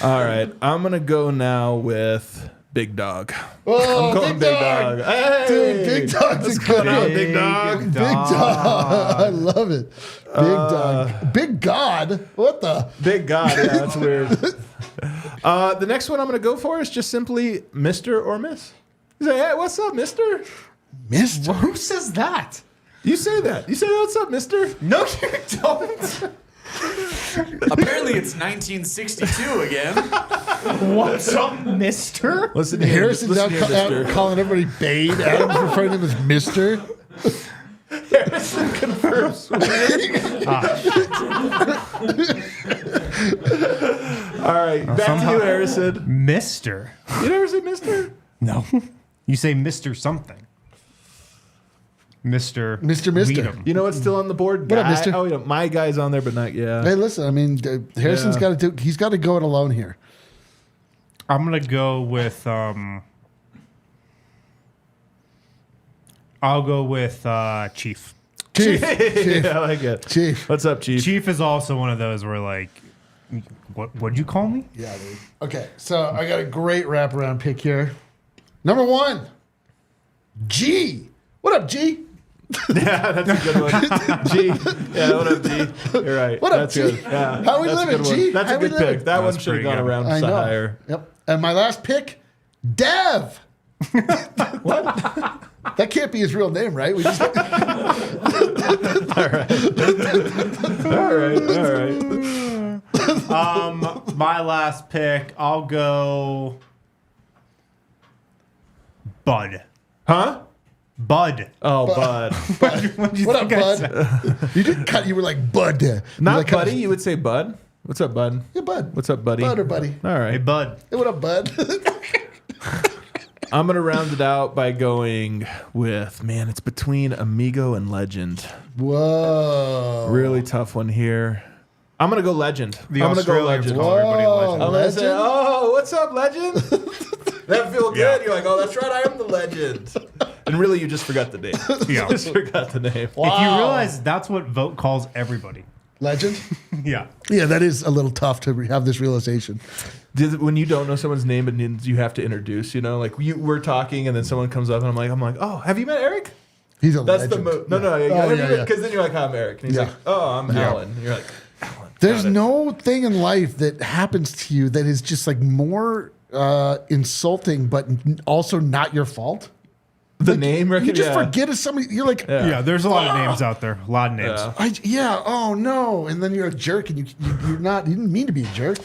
All right, I'm gonna go now with Big Dog. Oh, I'm going Big Dog. Hey, Dude, Big Dog's what's a good going on, one. Big Dog? Big dog. I love it. Big dog. Big God. What the? Big God. Yeah, that's weird. The next one I'm gonna go for is just simply Mr. or Miss. You say, hey, what's up, Mister? Mister. Who says that? You say that. You say, what's up, Mister? No, you don't. Apparently, it's 1962 again. What's up, mister? Listen here. Harrison's Listen out, here, mister. calling everybody Babe. Adam's referring to him as Mister. Harrison confirms. All right, back to you, Harrison. Mister. You never say mister? No. You say Mr. something. Mr. Mister. You know what's still on the board? What up, Guy- mister? Oh, yeah, my guy's on there, but not yet. Hey, listen. I mean, Harrison's got to do. He's got to go it alone here. I'm going to go with... I'll go with Chief. Chief. Yeah, I like it. Chief. What's up, Chief? Chief is also one of those where, like, what'd you call me? Yeah, dude. Okay, so I got a great wraparound pick here. Number 1, G. What up, G? Yeah, that's a good one. G. Yeah, what up, G? You're right. What up, That's G? good. Yeah, How we that's a living, good one. G? That's How a we good living? pick. That one That's should have pretty gone good. around I know. higher. Yep. And my last pick, Dev. What? That can't be his real name, right? We just All right. My last pick, I'll go Bud. Huh? Bud. Oh, Bud. What'd you what up, think I Bud? said? You didn't cut. You were like Bud. Not like, Buddy. You would say Bud. What's up, Bud? Yeah, Bud. What's up, buddy? Bud or Buddy? All Hey, right. Bud. Hey, what up, Bud? I'm going to round it out by going with, man, it's between Amigo and Legend. Whoa. Really tough one here. I'm going to go Legend. The I'm going to go Australians Legend. call everybody Whoa. legend. I'm going to say, Legend? oh, what's up, Legend? That feel good. Yeah. You're like, oh, that's right. I am the Legend. And really, you just forgot the name. Yeah. You just forgot the name. Wow. If you realize that's what Vote calls everybody. Legend? Yeah. Yeah, that is a little tough to have this realization. When you don't know someone's name and you have to introduce, you know, like we're talking and then someone comes up and I'm like, oh, have you met Eric? He's a That's legend. the move. No, Oh, yeah. because then you're like, I'm Eric. And he's Yeah. like, oh, I'm Alan. And you're like, Alan. There's Got it. no thing in life that happens to you that is just like more insulting, but also not your fault. The name, You reckon? just Yeah. forget if somebody. You're like, Yeah, there's a lot of names out there. A lot of names. Yeah. oh no, and then you're a jerk, and you're not. You didn't mean to be a jerk.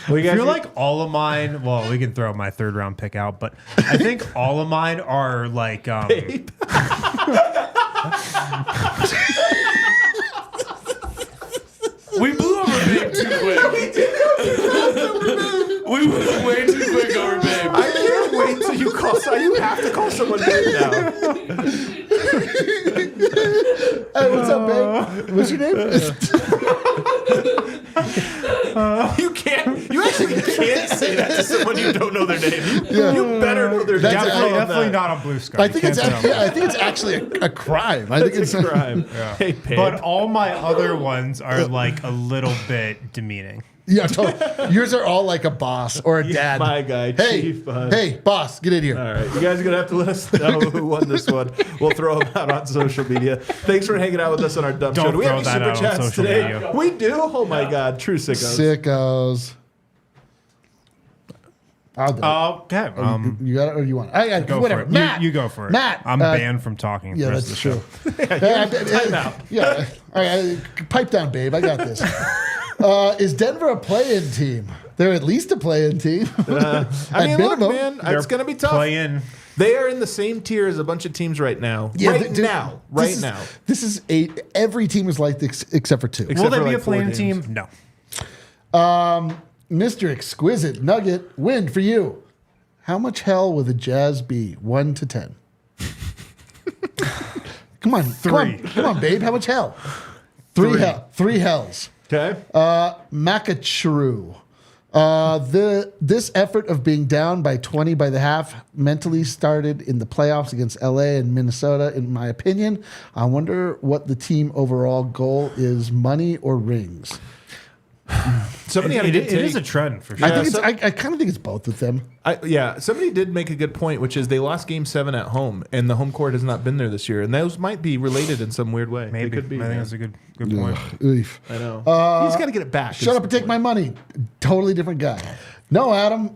Well, you I guys feel like all of mine. Well, we can throw my third round pick out, but I think all of mine are like. We blew over Babe too quick. We went way too quick over Babe. I can't wait till you call. So you have to call someone name now. Hey, what's up, babe? What's your name? You can't. You actually can't say that to someone you don't know their name. You better know their name. That's Definitely not on Blue Sky. I think it's actually, I think it's actually a crime. I think It's a crime. Hey, babe. But all my other ones are like a little bit demeaning. Yeah, totally. Yours are all like a boss or a dad. my guy, Hey, Chief. hey, boss, get in here. All right, you guys are gonna have to let us know who won this one. We'll throw them out on social media. Thanks for hanging out with us on our dumb show. Don't Do we have throw any that super out on chats social today? media. We do. Oh my God, true sickos. Sickos. I'll do it. Okay. You got it or you want it? I got it. Go Whatever. for it. Matt. You go for it. Matt. I'm banned from talking. Yeah, the rest that's of the true. show. Time out. Yeah. All right. Pipe down, babe. I got this. Is Denver a play-in team? They're at least a play-in team. I mean, look, minimum, man, it's gonna be tough. Play in. They are in the same tier as a bunch of teams right now. Yeah, right dude, now. this Right is- now. This is every team is like this except for two. Except Will they for be like a playing 4 games. team? No. Mr. Exquisite Nugget, win for you. How much hell will the Jazz be? 1 to 10. Come on, 3. Come on, babe. How much hell? 3 hell. 3 hells. Okay. Makacheru. This effort of being down by 20 by the half mentally started in the playoffs against LA and Minnesota, in my opinion. I wonder what the team overall goal is, money or rings. Somebody had a It good is a take. trend for sure. I think so- I kind of think it's both of them. Somebody did make a good point, which is they lost Game 7 at home, and the home court has not been there this year, and those might be related in some weird way. Maybe. They could be. I think man. that's a good point. Oof. I know. He's got to get it back. Shut up and take my money. Totally different guy. No, Adam.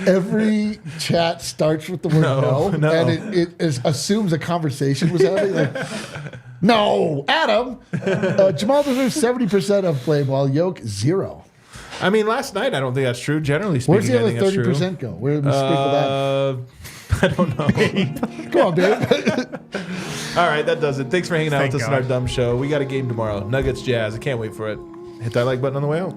Every chat starts with the word no, and it assumes a conversation was happening. Like, no, Adam. Jamal deserves 70% of blame, while Yoke 0. I mean, last night I don't think that's true. Generally speaking, Where's the other I think that's 30% go? Where did we sprinkle that? I don't know. Come on, babe. All right, that does it. Thanks for hanging out Thank with us in God. our dumb show. We got a game tomorrow. Nuggets Jazz. I can't wait for it. Hit that like button on the way out.